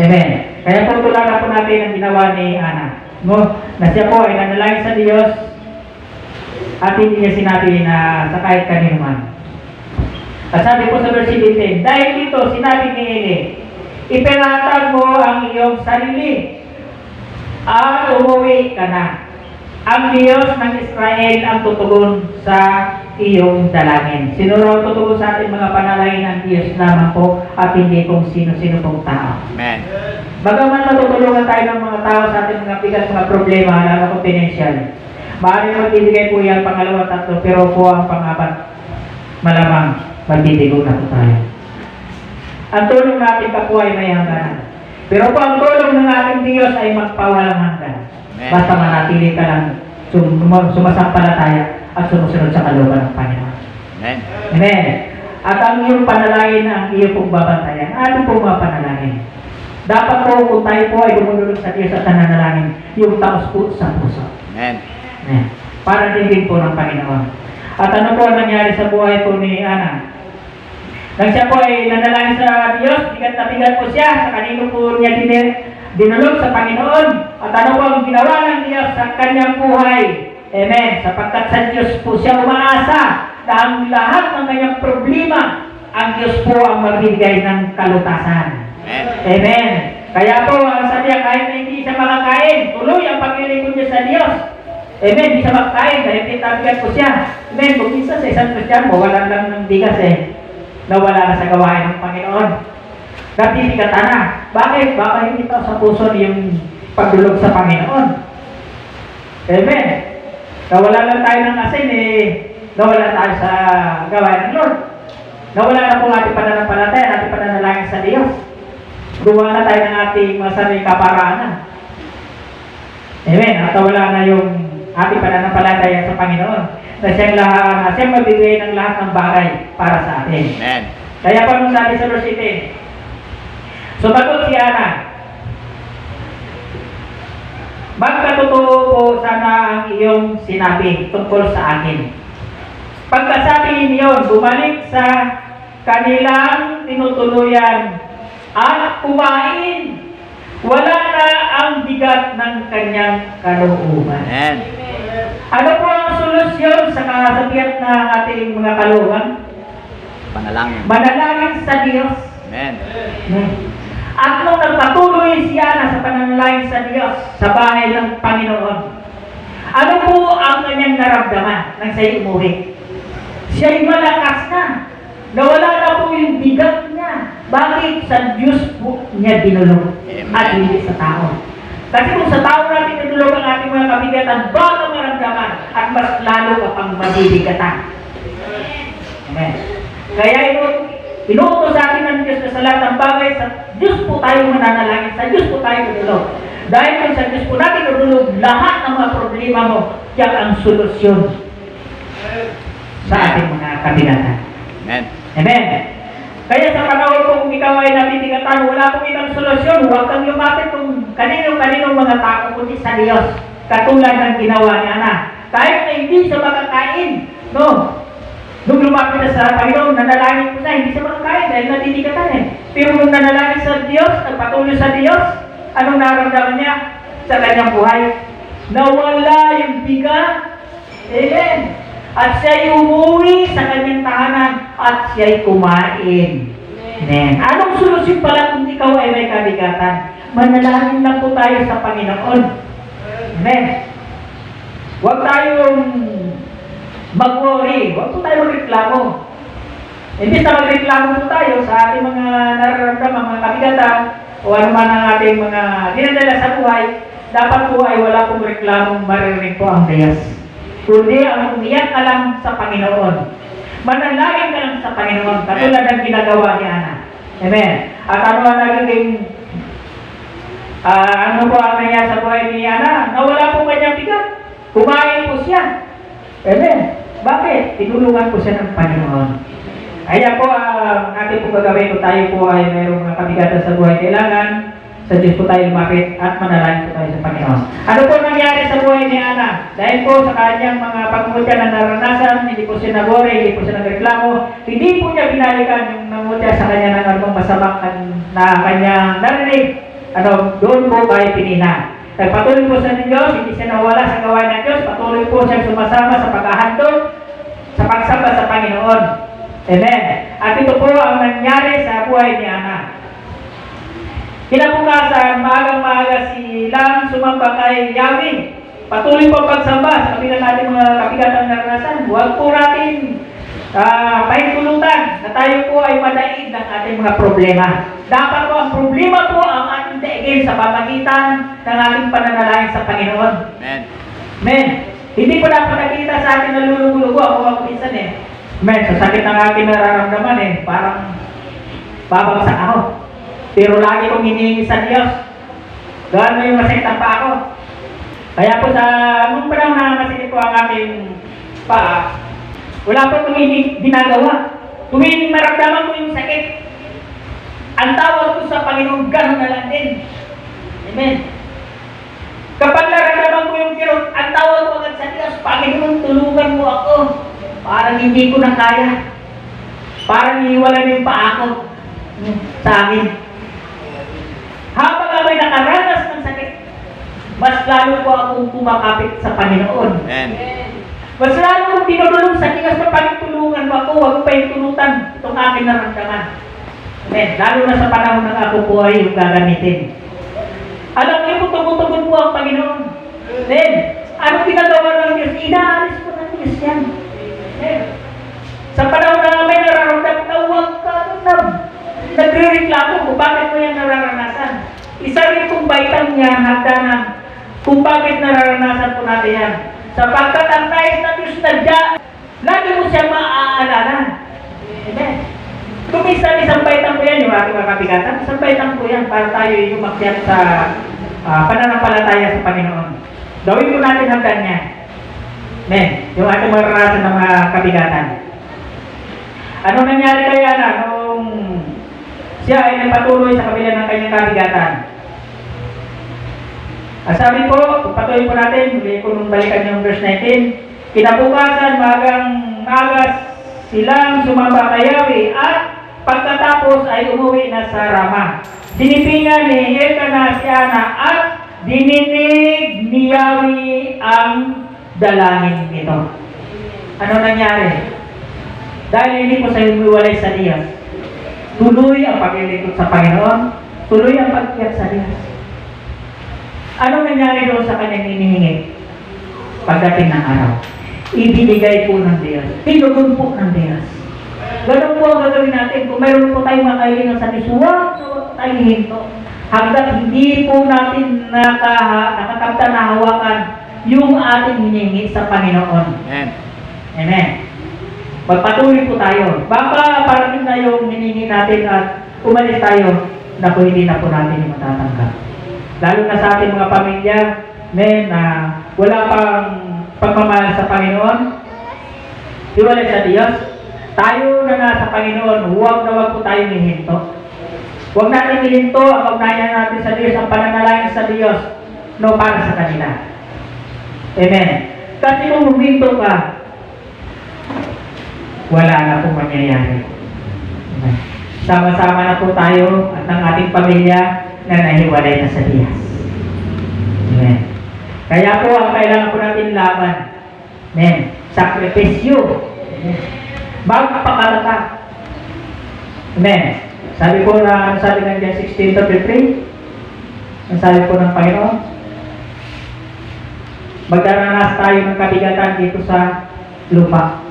S1: Amen. Kaya po tularan po natin ang ginawa ni Ana. Na siya po ay nanalangin sa Diyos at hindi niya sinabi na sa kahit kanino man. At sabi po sa verse 17, dahil dito sinabi ni Eli, ipanatag mo ang iyong sarili at umuwi ka na. Ang Diyos ng Israel ang tutugon sa iyong dalangin. Sino raw tutugon sa ating mga panalangin ng Diyos lamang po at hindi kung sino-sino pong tao.
S2: Amen.
S1: Bagaman matutulungan tayo ng mga tao sa ating mga bigat, mga problema, lalo kung financial. Maaaring magbibigay po yan pangalawa, tatlo, pero po ang pangapat, malamang magbibigo na po tayo. Ang tulong natin pa po ay may hangganan. Pero po ang tulong ng ating Diyos ay magpawalang hanggan. Basta manatili ka lang sumasampalataya at sumusunod sa kalooban ng Panginoon.
S2: Amen.
S1: Amen. At ang iyong panalangin ang iyong pong babantayan. Ano pong mga panalangin? Dapat po kung tayo po ay dumululog sa Diyos at nananalangin, yung taos po sa puso.
S2: Amen.
S1: Amen. Para din po ng Panginoon. At ano po ang nangyari sa buhay po ni Ana? Nang siya po ay nanalangin sa Diyos, bigat na bigat po siya, sa kanino po niya dinulog sa Panginoon. At ano po ang ginawa ng Diyos sa kanyang buhay? Amen. Sapagkat sa Diyos po siya umaasa na ang lahat ng kanyang problema, ang Diyos po ang magbibigay ng kalutasan.
S2: Amen.
S1: Amen. Kaya po, ang sabi niya, kahit hindi siya makakain, tuloy ang paglilingkod niya sa Diyos. Amen. Hindi siya makakain, dahil tinabigat po siya. Amen. Kung minsan sa isang Kristiyan, mawalan lang ng bigas nawala na sa gawain ng Panginoon. Nabibigatan na. Bakit? Baka hindi pa sa puso yung pagdulog sa Panginoon. Amen. Nawala lang tayo ng asin, nawala tayo sa gawain ng Lord. Nawala na po ating pananampalataya, ating pananalangin manalangin sa Diyos. Gumawa na tayo ng ating masarili kaparaanan. Amen. At wala na yung ating pananampalataya sa Panginoon na siyang magbibigay ng lahat ng bagay para sa atin.
S2: Amen.
S1: Kaya pa nung sabi sa verse 18, sumagot si Ana, magkatotoo po sana ang iyong sinabi tungkol sa akin. Pagkasabi niyon, bumalik sa kanilang tinutuluyan at kumain. Wala na ang bigat ng kanyang kalooban.
S2: Amen.
S1: Ano po ang solusyon sa kasabihan ng ating mga kalooban?
S2: Panalangin.
S1: Manalangin sa Diyos.
S2: Amen.
S1: At nung nagpatuloy si Ana sa pananalangin sa Diyos sa bahay ng Panginoon, ano po ang kanyang naramdaman nang siya'y umuwi? Siya'y malakas na. Nawala na po yung bigat niya. Bakit? Sa Diyos po niya dinulog at hindi sa tao. Kasi kung sa tao natin dinulog ang ating mga kabigatan, baka maramdaman at mas lalo ka pang mabibigatan. Amen. Kaya inuutos sa atin ng Diyos na sa lahat ng bagay, sa Diyos po tayo mananalangin, sa Diyos po tayo dinulog. Dahil kung sa Diyos po natin dinulog, lahat ng mga problema mo, yan ang solusyon sa ating mga kabigatan.
S2: Amen.
S1: Amen. Kaya sa panahon ko, kung ikaw ay nabibigatan, wala pong ibang solusyon. Huwag kang lumapit kung kanino-kaninong mga tao, kundi sa Diyos. Katulad ng ginawa ni Ana. Kahit na hindi siya makakain, no? Nung lumapit na sa Panginoon, nanalangin ko na, hindi siya makakain dahil nabibigatan eh. Pero nung nanalangin sa Diyos, nagpatuloy sa Diyos, anong naramdaman niya sa kanyang buhay? Nawala yung bigat. Amen. At siya'y umuwi sa kanyang tahanan at siya'y kumain. Amen. Anong solusyon pala kung ikaw ay may kabigatan? Manalangin lang po tayo sa Panginoon. Amen. Huwag tayong mag-worry. Huwag po tayo magreklamo. Hindi sa magreklamo po tayo sa ating mga nararamdaman, mga kabigatan, o ano man ang ating mga dinadala sa buhay, dapat po ay wala pong reklamong maririnig po ang Diyos. Kundi ang umiyak ka lang sa Panginoon. Manalangin ka lang sa Panginoon, katulad ng ginagawa ni Ana. Amen. At ano ang nagiging ano po ang nangyari sa buhay ni Ana? Nawala po kanyang bigat. Kumain po siya. Amen. Bakit? Tinulungan po siya ng Panginoon. Kaya po, ating po gagawin kung tayo po ay mayroong mga kabigatan sa buhay. Kailangan sa Diyos po tayo lumapit at manalangin po tayo sa Panginoon. Ano po nangyari sa buhay ni Ana? Dahil po sa kanyang mga pagmumutya na naranasan, hindi po siya nabore, hindi po siya nagreklamo, hindi po niya binalikan yung namutya sa kanya ng anumang masamang na kanyang narinig. Doon po tayo pinina. Nagpatuloy po sa Diyos, hindi siya nawala sa gawain ng Diyos, patuloy po siya sumasama sa paghahandog, sa pagsamba sa Panginoon. Amen. At ito po ang nangyari sa buhay ni Ana. Kinabukasan, maagang-maaga silang sumamba kay Yahweh. Patuloy po pagsamba sa kabila natin mga kabigatan naranasan. Huwag po natin pahintulutan na tayo po ay madaig ng ating mga problema. Dapat po ang problema po ang ating daigin sa pamagitan ng ating pananalangin sa Panginoon.
S2: Amen.
S1: Amen. Hindi po dapat nakita sa ating nalulugo-lugo. Ako minsan eh. Amen. Sa sakit ng ating nararamdaman eh. Parang babagsak ako. Pero lagi kong hinihingi sa Diyos. Gawin mo yung masakit ang paa ko. Kaya po sa nung panahon na masakit po ang aking paa, wala po tuwing ginagawa. Tuwing maramdaman ko yung sakit, ang tawag ko sa Panginoon, gano'n na lang din. Amen. Kapag naramdaman ko yung kirot, ang tawag ko agad sa Diyos, Panginoon, tulungan mo ako. Parang hindi ko na kaya. Parang iiwala na yung paa ko sa akin. Habang ako'y nakaranas ng sakit, mas lalo po akong kumakapit sa Panginoon.
S2: Amen.
S1: Mas lalo kong tinulong sa Diyos na pagtulungan mo ako, huwag pa yung tulutan itong aking naramdaman. Amen. Lalo na sa panahon ng ako po ay yung gagamitin. Alam niyo, tumutugon po ang Panginoon. Amen. Anong ginagawa ng Diyos? Inaalis po ng Diyos yan. Amen. Sa panahon na may nararamdaman ka, huwag ka nagre-reklamo kung bakit mo yan nararanasan. Isa rin kong baitang yan, hagdanan, kung bakit nararanasan po natin yan. Sapagkat ang nais na Diyos na dyan, lagi mo siya maaalala. Amen. Kung minsan, isang baitan po yan, yung ating mga kabigatan, isang baitan po yan para tayo yung umakyat sa pananampalataya sa Panginoon. Gawin po natin hanggang niya. Men, yung ating maranasan ng mga kabigatan. Ano nangyari kay Ana nung siya ay nagpatuloy sa kabila ng kanyang kabigatan? Sabi po, patuloy po natin, muli ko nung balikan yung verse 19, kinabukasan, magas silang sumamba kay Yahweh at pagkatapos ay umuwi na sa Rama. Sinipingan ni Elkanah si Ana at dininig ni Yahweh ang dalangin nito. Ano nangyari? Dahil hindi po sa humiwalay sa Diyos, tuloy ang paglilingkod sa Panginoon, tuloy ang pagkiyat sa Diyos. Ano nangyari doon sa kanyang hinihingi? Pagdating ng araw, ibinigay po ng Diyos, pinugon po ng Diyos. Ganun po ang gagawin natin. Kung mayroon po tayong makahilingan sa Diyos, huwag tayo hinto. Hanggang hindi po natin nakakamta na hawakan yung ating hinihingi sa Panginoon.
S2: Amen.
S1: Amen. Magpatuloy po tayo. Baka parating na yung hinihingi natin at umalis tayo, naku, hindi na po natin yung matatanggap. Lalo na sa ating mga pamilya, wala pang pagmamahal sa Panginoon, hiwalay sa Diyos. Tayo na nasa Panginoon, huwag po tayo hihinto. Huwag natin hihinto ang ugnayan natin sa Diyos, ang pananalangin sa Diyos, para sa kanila. Amen. Kasi kung huminto ka, wala na pong mangyayari. Amen. Sama-sama na po tayo at ang ating pamilya na nahiwalay na sa Diyos. Amen. Kaya po, ang kailangan po natin laban. Amen. Sakripisyo. Amen. Magpakatatag. Amen. Sabi ng John 16:33, ang sabi po ng Panginoon, magdaranas tayo ng kabigatan dito sa lupa.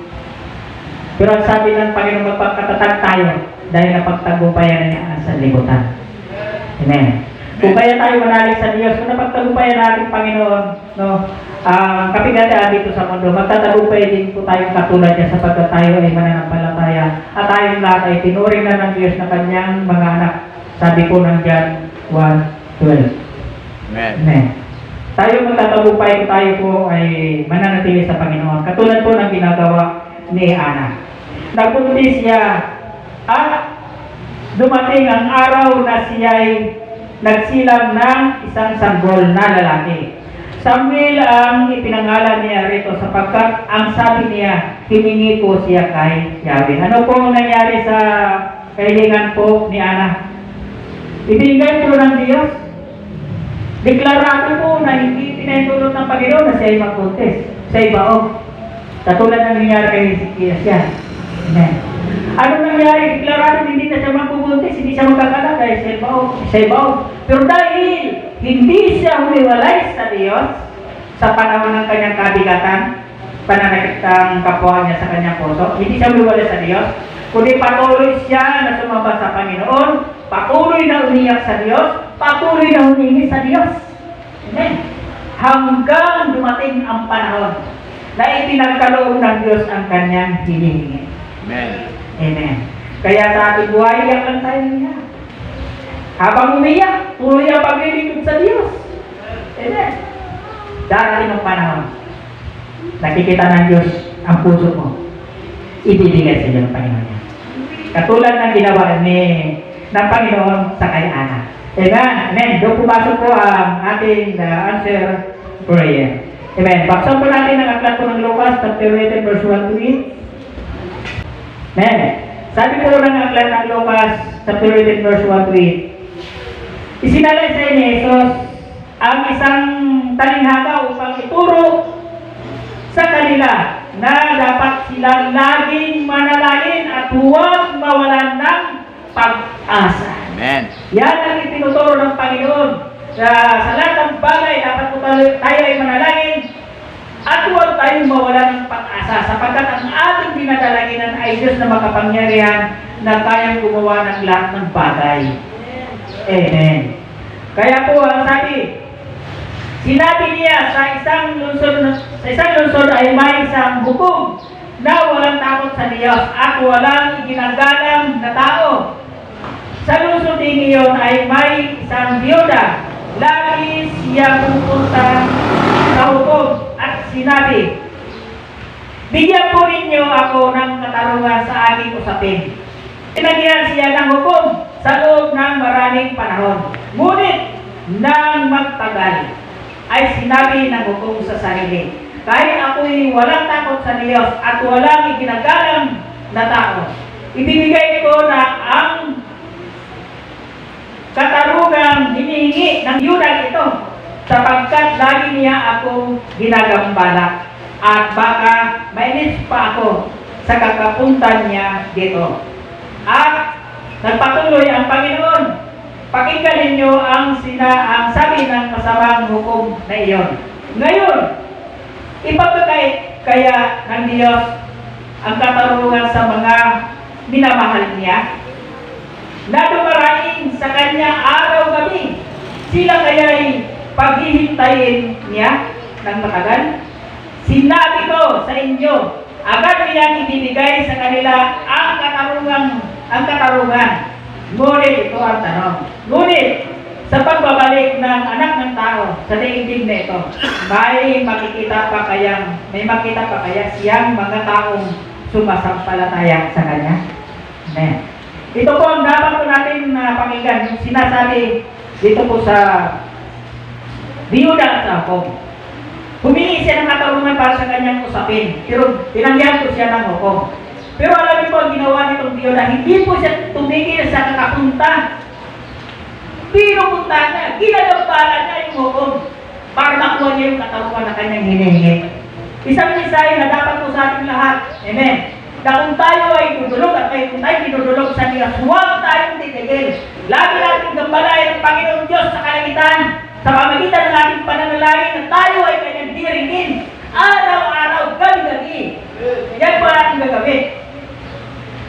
S1: Pero ang sabi ng Panginoon, magpakatatag tayo dahil napagtagumpayan niya sa libutan. Amen. Kung kaya tayo manalig sa Diyos, kung napagtagumpayan natin, Panginoon, ang kabigatan dito sa mundo, magtatagumpay din po tayong katulad niya sapagkat tayo ay mananampalataya at tayong lahat ay tinuring na ng Diyos na kanyang mga anak. Sabi po ng John 1:12.
S2: Amen.
S1: Amen. Tayo magtatagumpay kung tayo po ay mananatili sa Panginoon. Katulad po ng ginagawa ni Ana. Nagbuntis siya at dumating ang araw na siya ay nagsilang ng isang sanggol na lalaki. Samuel ang ipinangalan niya rito sapagkat ang sabi niya, hiningi ko siya kay Yahweh. Ano po ang nangyari sa kahilingan po ni Ana? Ibigay po ng Diyos. Deklarado po na hindi pinahintulot ng Panginoon na siya ay magbuntis. Siya ay baog. Katulad ng nangyari kay Hezekias yan. Amen. Ano nangyari? Deklarado hindi na siya magbubuntis, hindi siya magkakanak dahil siya ay baog. Pero dahil hindi siya humiwalay sa Diyos sa panahon ng kanyang kabigatan, pananakitang kapwa niya sa kanyang puso, hindi siya humiwalay sa Diyos, kundi patuloy siya na sumamba sa Panginoon, patuloy na umiyak sa Diyos, patuloy na humingi sa Diyos. Amen. Hanggang dumating ang panahon na ipinagkaloob ng Diyos ang kanyang hinihingi.
S2: Amen.
S1: Amen. Kaya sa ating buhay, iyak lang tayo niya. Habang umiyak, tuloy ang paglilingkod sa Diyos. Amen. Darating ang panahon, nakikita ng Diyos ang puso mo, ibibigay sa iyo ng Panginoon niya. Katulad ng ginawa ng Panginoon sa kay Ana. Amen. Amen. Doon pumasok po ang ating answer prayer. Amen. Baksan po natin ang aklat po ng Lucas, chapter 18, verse 1 to 8. Amen. Sabi po ng aklat ng Lucas, chapter 18, verse 1 to 8. Isinalaysay ni Jesus ang isang talinghaga upang ituro sa kanila na dapat silang laging manalangin at huwag mawalan ng pag-asa.
S2: Amen.
S1: Yan ang itinuturo ng Panginoon. Sa lahat ng bagay, dapat po tayo ay manalangin at huwag tayong mawalan ng pag-asa sapagkat ang ating dinadalaginan ay Diyos na makapangyarihan na kayang gumawa ng lahat ng bagay. Amen. Kaya po ang sabi, sinabi niya sa isang lungsod ay may isang bukog na walang takot sa Diyos at walang iginagalang na tao. Sa lungsod din iyon ay may isang biyuda. Lagi siya pupunta sa hukom at sinabi, bigyan po ninyo ako ng katarungan sa aking usapin. Tinagyan siya ng hukom sa loob ng maraming panahon. Ngunit nang magtagal, ay sinabi ng hukom sa sarili, kahit ako'y walang takot sa Diyos at walang iginagalang na tao, ibibigay ko na ang katarungang hinihingi ng biyudang ito sapagkat lagi niya ako ginagambala at baka mainis pa ako sa kakapuntan niya dito. At nagpatuloy ang Panginoon, pakinggan ninyo ang sabi ng masamang hukom na iyon. Ngayon, ipagkakait kaya ng Diyos ang katarungan sa mga minamahal niya na dumaraing sa kanya araw-gabi. Sila kaya'y paghihintayin niya ng matagal? Sinabi ko sa inyo, agad niyang ibibigay sa kanila ang katarungan. Ngunit ito ang tanong. Ngunit sa pagbabalik ng anak ng tao sa daigdig na ito, may makita pa kaya siyang mga taong sumasampalataya sa kanya? Amen. Ito po ang dapat po natin pakinggan. Yung sinasabi dito po sa biyuda at sa hukom. Humingi siya ng katarungan para sa kanyang usapin. Pero tinanggihan po siya ng hukom. Pero alam niyo po ang ginawa nitong biyuda, hindi po siya tumigil sa kakapunta. Pinupunta niya, ginagampalan niya yung hukom para makuha niya yung katarungan na kanyang hinihingi. Isang mensahe na dapat po sa ating lahat. Amen. Na kung tayo ay dudulog at kung tayo dinudulog sa Diyos, huwag tayong titigil. Lagi natin gambalayan ng Panginoon Diyos sa kalangitan, sa pamagitan ng ating pananalangin na tayo ay kanyang diringin. Araw-araw, gabi-gabi. Yan po natin gagawin.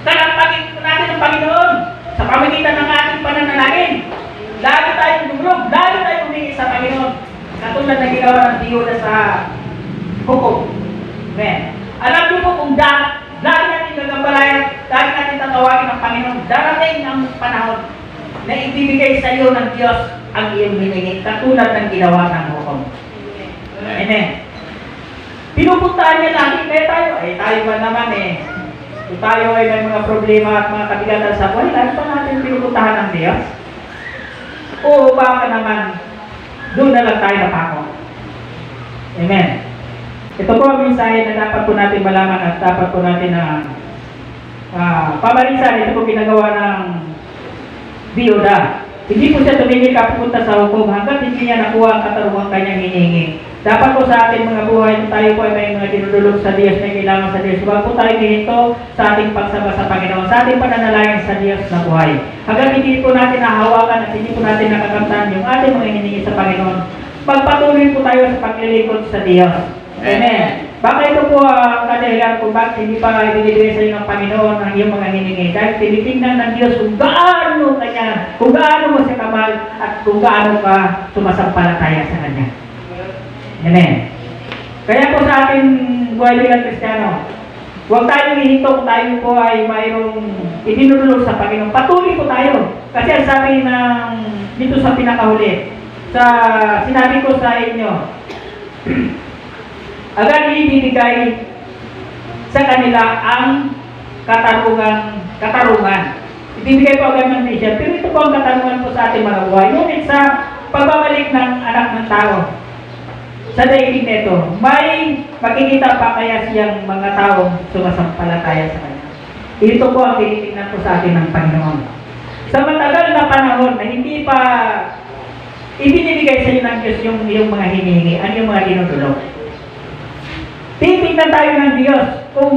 S1: Talampagin po natin ang Panginoon sa pamagitan ng ating pananalangin. Lagi tayong dudulog, lagi tayong humingi sa Panginoon. Katulad na ginawa ng biyuda sa hukom. Amen. Alam niyo po kung lagi natin gagambalayan, lagi natin tatawagin ng Panginoon. Darating ang panahon na ibibigay sa iyo ng Diyos ang iyong hiningi, katulad ng ginawa ng hukom. Amen. Pinupuntahan niya lagi, kaya tayo ba naman kung tayo ay may mga problema at mga kabigatan sa buhay, lagi pa natin pinupuntahan ng Diyos? O baka naman, doon na lang tayo napako. Amen. Ito po ang mensahe na dapat po natin malaman at dapat po natin pabalisan. Ito po ginagawa ng biyuda. Hindi po siya tumigil kapunta sa hukom hanggat hindi niya nakuha ang katarungang kanyang hinihingi. Dapat po sa ating mga buhay, tayo po ay may mga dinudulog sa Diyos na kailangan sa Diyos. Huwag po tayo hihinto sa ating pagsamba sa Panginoon, sa ating pananalangin sa Diyos na buhay. Hanggat hindi po natin nahawakan at hindi po natin nakakamtan yung ating mga hinihingi sa Panginoon, magpatuloy po tayo sa paglilingkod sa Diyos. Amen. Baka ito po ang kadahilan kung bakit hindi pa ibinibigay sa iyo ng Panginoon ang iyong mga hiningi. Dahil tinitingnan ng Diyos kung gaano mo siya kamahal at kung gaano ka sumasampalataya sa Kanya. Amen. Kaya po sa ating buhay bilang Kristiyano, huwag tayong hihinto kung tayo po ay mayroong idinudulog sa Panginoon. Patuloy po tayo. Kasi ang sabi dito sa pinakahuli, sinabi ko sa inyo, agad ibibigay sa kanila ang katarungan. Ibibigay po agad ng Bishop. Pero ito po ang katarungan po sa ating mga buhay. Ngunit sa pagbabalik ng anak ng tao, sa daigdig nito, may makikita pa kaya siyang mga taong sumasampalataya sa Kanya. Ito po ang tinitingnan po sa atin ng Panginoon. Sa matagal na panahon na hindi pa ibinibigay sa iyo ng Diyos yung mga hinihingi, ang yung mga dinudulog. Titingnan tayo ng Diyos kung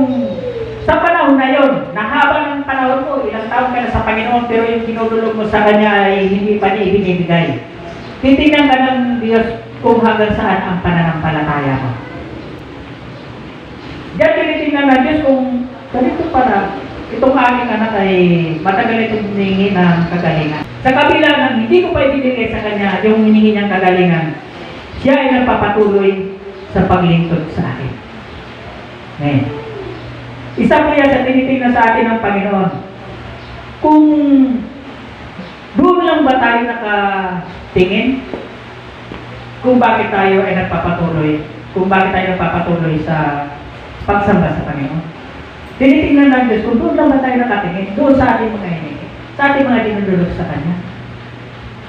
S1: sa panahon na yon, nahaba ng panahon mo, ilang taon ka na sa Panginoon, pero yung dinudulog mo sa Kanya ay hindi pa niya ibinibigay. Titingnan ka ng Diyos kung hanggang saan ang pananampalataya mo. Diyan tinitingnan ng Diyos kung ganito para itong aking anak ay matagal itong hiningi ng kagalingan. Sa kabila ng hindi ko pa ibinigay sa Kanya yung hiningi niyang kagalingan, siya ay nagpapatuloy sa paglingkod sa akin. Amen. Isa po yan sa tinitingnan sa atin ng Panginoon. Kung doon lang ba tayo nakatingin? Kung bakit tayo ay nagpapatuloy? Kung bakit tayo nagpapatuloy sa pagsamba sa Panginoon? Tinitingnan ng Diyos kung doon lang ba tayo nakatingin? Doon sa ating mga hinihingi. Sa ating mga dinudulog sa Kanya.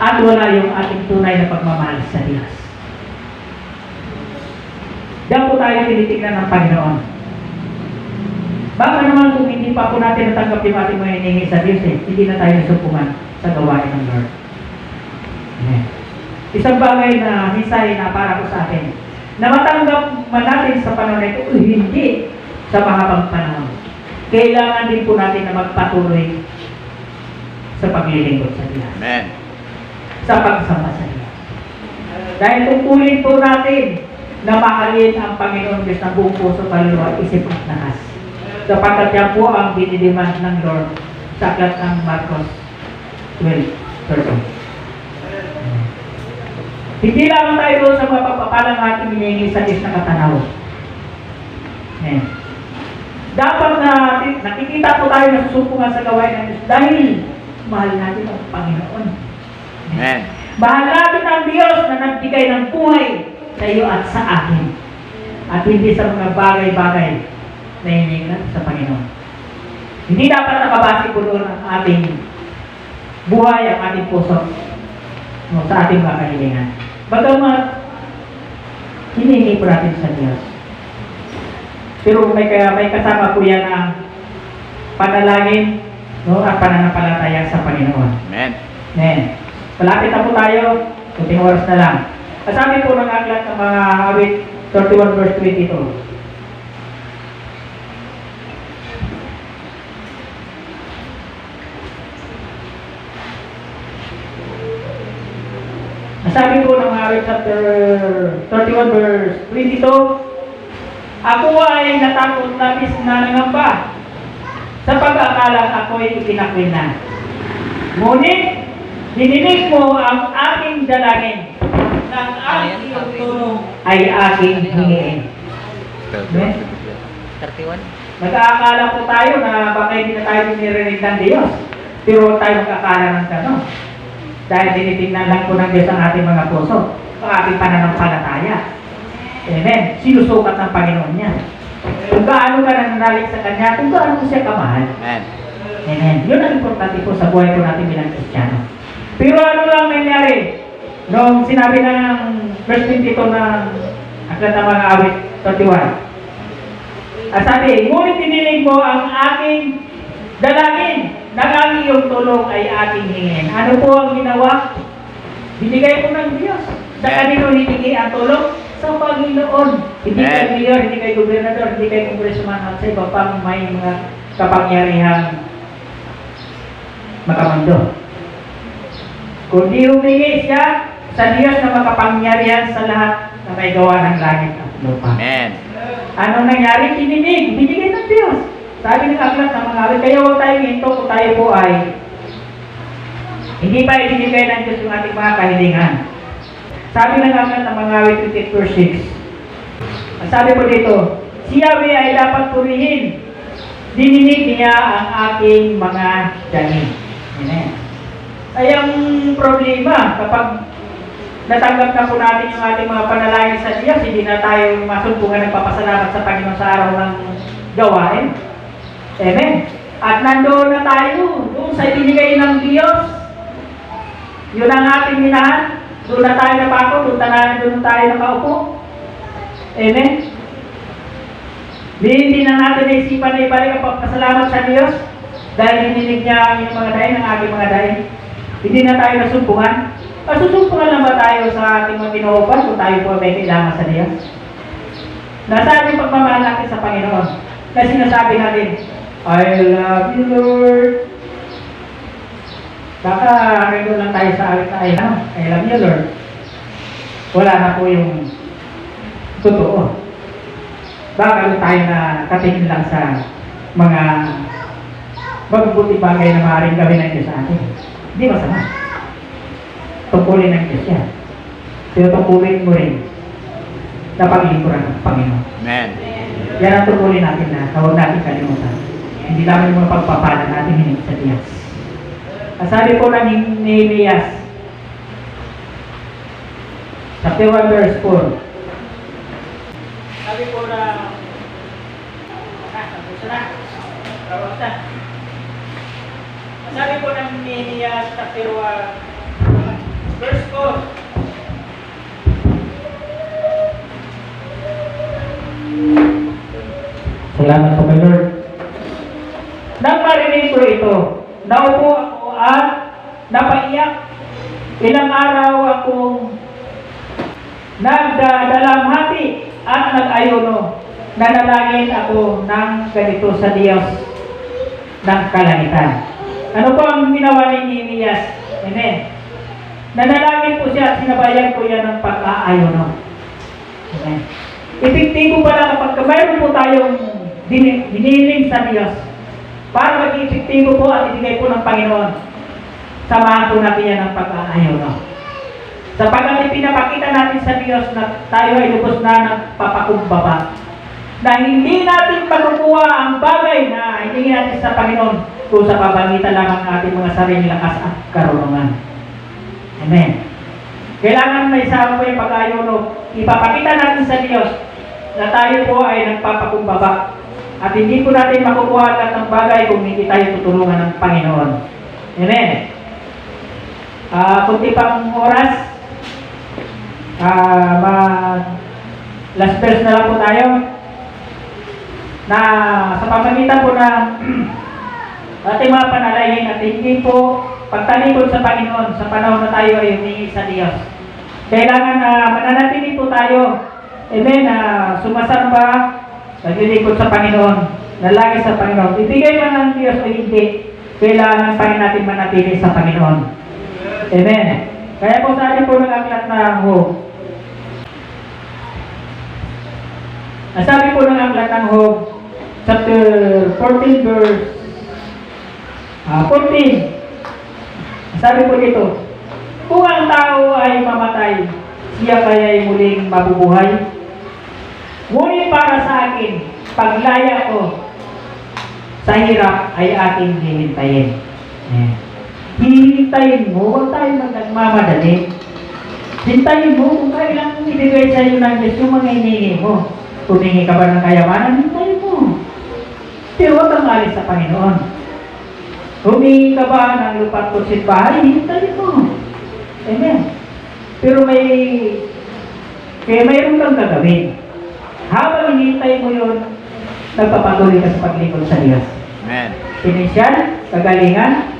S1: At wala yung ating tunay na pagmamahal sa Diyos. Diyan po tayo tinitingnan ng Panginoon. Baka naman kung hindi pa po natin natanggap yung ating mga hinihingi sa Diyos, hindi na tayo nasupungan sa gawain ng Lord. Amen. Isang bagay na misay na para po sa atin, na matanggap man natin sa panahon na ito, hindi sa mahabang panahon. Kailangan din po natin na magpatuloy sa paglilingkod sa Diyos.
S2: Amen.
S1: Sa pagsama sa Diyos. Dahil tungkulin po natin na mahalin ang Panginoon Diyos ng buong puso, kaluluwa, isip at lakas. Sapagkat yan po ang dinidemand ng Lord sa aklat ng Marcos 12:13. Hindi lang tayo doon sa mga pagpapalang ating hinihingi sa Diyos na katanaw. Amen. Dapat na nakikita po tayo na susupungan sa gawain ng Diyos dahil mahal natin ang Panginoon.
S2: Amen.
S1: Mahal natin ang Diyos na nagbigay ng buhay sa iyo at sa akin. At hindi sa mga bagay-bagay na hinihingi natin sa Panginoon. Hindi dapat nakabase po doon ang ating buhay, ang ating puso sa ating mga kahilingan. Bagamat hinihingi po natin sa Diyos. Pero may kasama po yan ang panalangin, at pananampalataya sa Panginoon.
S2: Amen.
S1: Amen. Malapit na po tayo, kunting oras na lang. Sabi po ng aklat ng mga awit 31:22. Sabi po ng awit chapter 31:22, ako ay natakot labis na nangamba sa pag-akalang ako'y itinakwil na. Ngunit, dininig mo ang aking dalangin ng aking tulong ay aking hingiin. Amen?
S3: 31.
S1: Nag-aakala po tayo na baka hindi na tayo niririnig ng Diyos. Pero tayo mag-akala ng gano'n. Dahil tinitingnan lang po ng Diyos ang ating mga puso, ang ating pananampalataya. Amen. Sinusukat ng Panginoon niya. Kung gaano ka nananalig sa Kanya, kung gaano mo siya kamahal.
S2: Amen.
S1: Amen. Yun ang importante po sa buhay po natin bilang Kristiyano. Pero ano lang nangyari? Nung sinabi ng verse 22 ng aklat ng mga awit 31. Sabi, ngunit dinilig mo ang aking dalangin, ng ang iyong tulong ay ating hingin. Ano po ang ginawa? Binigay po ng Diyos. Sa kanino hinigi ang tulong? Sa Panginoon. Hindi kay mayor, hindi kay gobernador, hindi kay kongresman at sa iba pang may mga kapangyarihang makamando. Kundi humingi siya sa Diyos na makapangyarihan sa lahat na may gawa ng langit at lupa.
S2: Amen.
S1: Anong nangyari? Kininig. Binigay ng Diyos. Sabi ng aklat ng mga awit, kaya huwag tayo hinto kung tayo po ay hindi pa ibinigay ng Diyos yung ating mga kahilingan. Sabi ng aklat ng mga awit 28:6. Ang sabi po dito, si Yahweh ay dapat purihin. Dininig niya ang aking mga dalangin. Amen. Ay ang problema, kapag natanggap na po natin yung ating mga panalangin sa Diyos, hindi na tayo masumpungan nagpapasalamat sa Panginoon sa araw ng gawain. Amen. At nandoon na tayo, doon sa ibinigay ng Diyos. Yun ang ating minahan. Doon na tayo napako, doon tayo nakaupo. Amen. Hindi na natin naisipan na ibalik ang pagpasalamat sa Diyos dahil hininig niya ang mga dahin, ang ating mga dahin. Hindi na tayo nasumpungan. Masusumpungan lang ba tayo sa ating mga pinaupan kung tayo po may kailangan sa Diyos? Nasa ating pagmamahal natin sa Panginoon na sinasabi natin, I love you, Lord. Baka hanggang lang tayo sa awit na I love you, Lord. Wala na po yung totoo. Baka tayo na katingin lang sa mga magbuti bagay na maaaring gawin ng Diyos sa atin. Hindi masama. Tungkulin ng Diyos yan. Pero tungkulin mo rin na paglingkuran ng Panginoon.
S2: Amen.
S1: Yan ang tukulin natin na huwag natin kalimutan. Hindi lang yung mga pagpapala natin hinig sa Diyos. Sabi po ng Nehemias, chapter 1 verse 4. Sabi po na, sabi po ng Nehemias, chapter 1 verse 4. Salamat po kay Lord. Nang marinig ko ito, naupo ako at napaiyak. Ilang araw akong nagdalamhati at nag-ayuno. Nanalangin ako ng ganito sa Diyos ng kalangitan. Ano po ang ginawa ni Nehemias? Amen. Nanalangin po siya at sinabayan ko yan ng pag-aayuno. Amen. Epektibo pala kapag mayroon po tayong hiniling sa Diyos para maging epektibo po at ibigay po ng Panginoon. Samahan po natin yan ng pag-aayuno. Sapagkat pinapakita natin sa Diyos na tayo ay lubos na nagpapakumbaba. Na hindi natin makukuha ang bagay na hindi natin sa Panginoon kung sa pamamagitan lamang ng ating mga sariling lakas at karunungan. Amen. Kailangan may sama po yung pag-ayuno. Ipapakita natin sa Diyos na tayo po ay nagpapakumbaba. At hindi po natin makukuha lahat ng bagay kung hindi tayo tutulungan ng Panginoon. Amen. Kunti pang oras. Last verse na lang po tayo. Na sa pamamagitan po ng ating mga panalangin at hindi po pagtalikod sa Panginoon sa panahon na tayo ay humingi sa Diyos. Kailangan mananatili po tayo. Amen. Sumasamba, naglilikod sa Panginoon, nalagi sa Panginoon. Ibigay man ng Diyos o hindi, kailangan pa rin natin manatili sa Panginoon. Amen. Kaya po sa atin po ng aklat na Job. Nasabi po ng aklat ng Job, chapter 14 verse 14. Sabi po dito, kung ang tao ay mamatay, siya kaya ay muling mabubuhay. Ngunit para sa akin, paglaya ko sa hirap ay aking hihintayin. Hihintayin mo, huwag tayo magmamadali. Hintayin mo kung kailang ibigay sa iyo ng Diyos yung mga hinihingi mo. Humingi ka ba ng kayamanan? Hintayin mo. Pero huwag kang alis sa Panginoon. Humingi ka ba ng lupa't kutsit bahay? Hintayin mo. Amen. Pero mayroon kang gagawin. Habang hinihintay mo yun, nagpapatuloy ka sa paglikod sa Diyos.
S2: Amen.
S1: Pinisyal, kagalingan,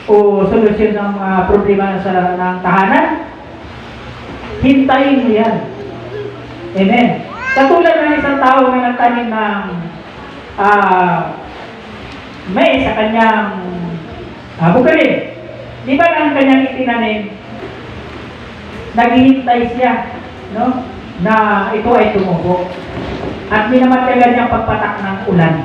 S1: o solusyon ng problema ng tahanan, hintayin mo yan. Amen. Katulad ng isang tao na nagtanim ng may sa kanyang bukari. Di ba ang kanyang itinanim? Naghihintay siya, no? Na ito ay tumubo. At minamatagal niyang pagpatak ng ulan.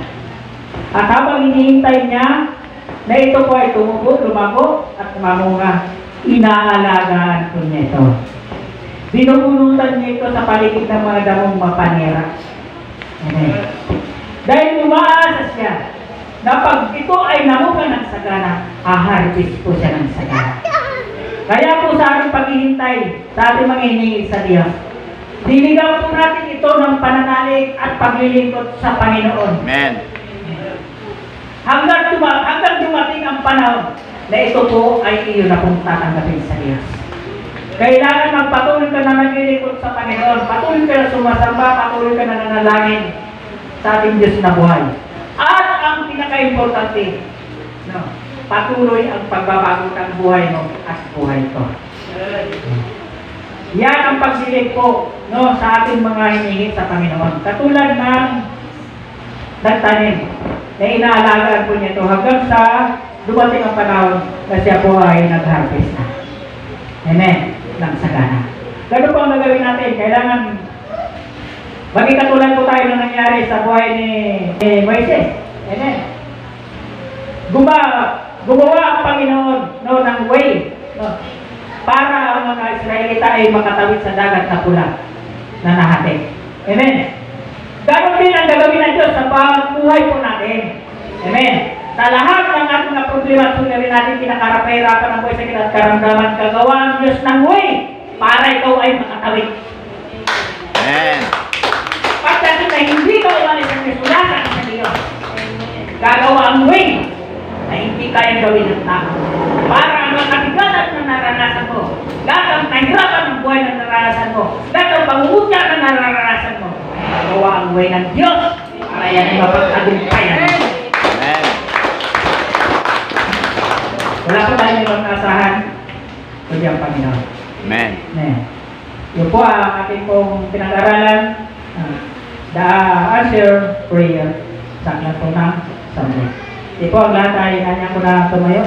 S1: At habang hinihintay niya na ito po ay tumubo, lumago, at mamunga, inaalagaan po niya ito. Binubunutan niya ito sa paligid ng mga damong mapanira. Amen. Dahil umaasa siya na pag ito ay namunga ng sagana, harvest po siya ng sagana. Kaya po sa ating paghihintay, sa ating mga hinihingi sa Diyos, diligaw po natin ito ng pananalig at paglilingkod sa Panginoon.
S2: Amen.
S1: Hanggang dumating ang panahon na ito po ay iyo na pong tatanggapin sa Diyos. Kailangan magpatuloy ka na naglilingkod sa Panginoon. Patuloy ka na sumasamba, patuloy ka na nanalangin sa ating Diyos na buhay. At ang pinaka-importante, patuloy ang pagbabago ng buhay mo at buhay ko. Yan ang pagsilig po sa ating mga hinihingi sa Panginoon. Katulad ng nagtanim na inaalagaan po niya ito hanggang sa dumating ang panahon na siya po ay nag-harvest na. Amen. Lang sagana. Ganun po ang gagawin natin. Kailangan maging katulad po tayo na nangyari sa buhay ni Moises. Amen. Gumawa ang Panginoon ng way para ang mga Israelita ay makatawid sa dagat na pula na nahati. Amen. Ganon din ang gagawin ng Diyos sa pagbuhay po natin. Amen. Sa lahat ng ating mga problema at suliranin natin, pinakarapahirapan ng buhay sa kita at karamdaman, gagawa ang Diyos ng way para ikaw ay makatawid.
S2: Amen.
S1: Pagdating na hindi ka umalis ang kasulatan sa Diyos, gagawa ang way na hindi kaya gawin ng tao. Para ang mga kabigalan na naranasan mo, lahat ang kahirapan ng buhay na naranasan mo, lahat ang pangungutya na naranasan mo, gagawa ang way ng Diyos para yan ay mapagtagumpayan.
S2: Amen.
S1: Wala po tayong ibang asahan, kundi ang Panginoon.
S2: Amen.
S1: Amen. Yun po ang ating pong pinag-aralan, the answer prayer sa akin po ng Sunday. Ito po ang lahat ay kanya ko na tumayo.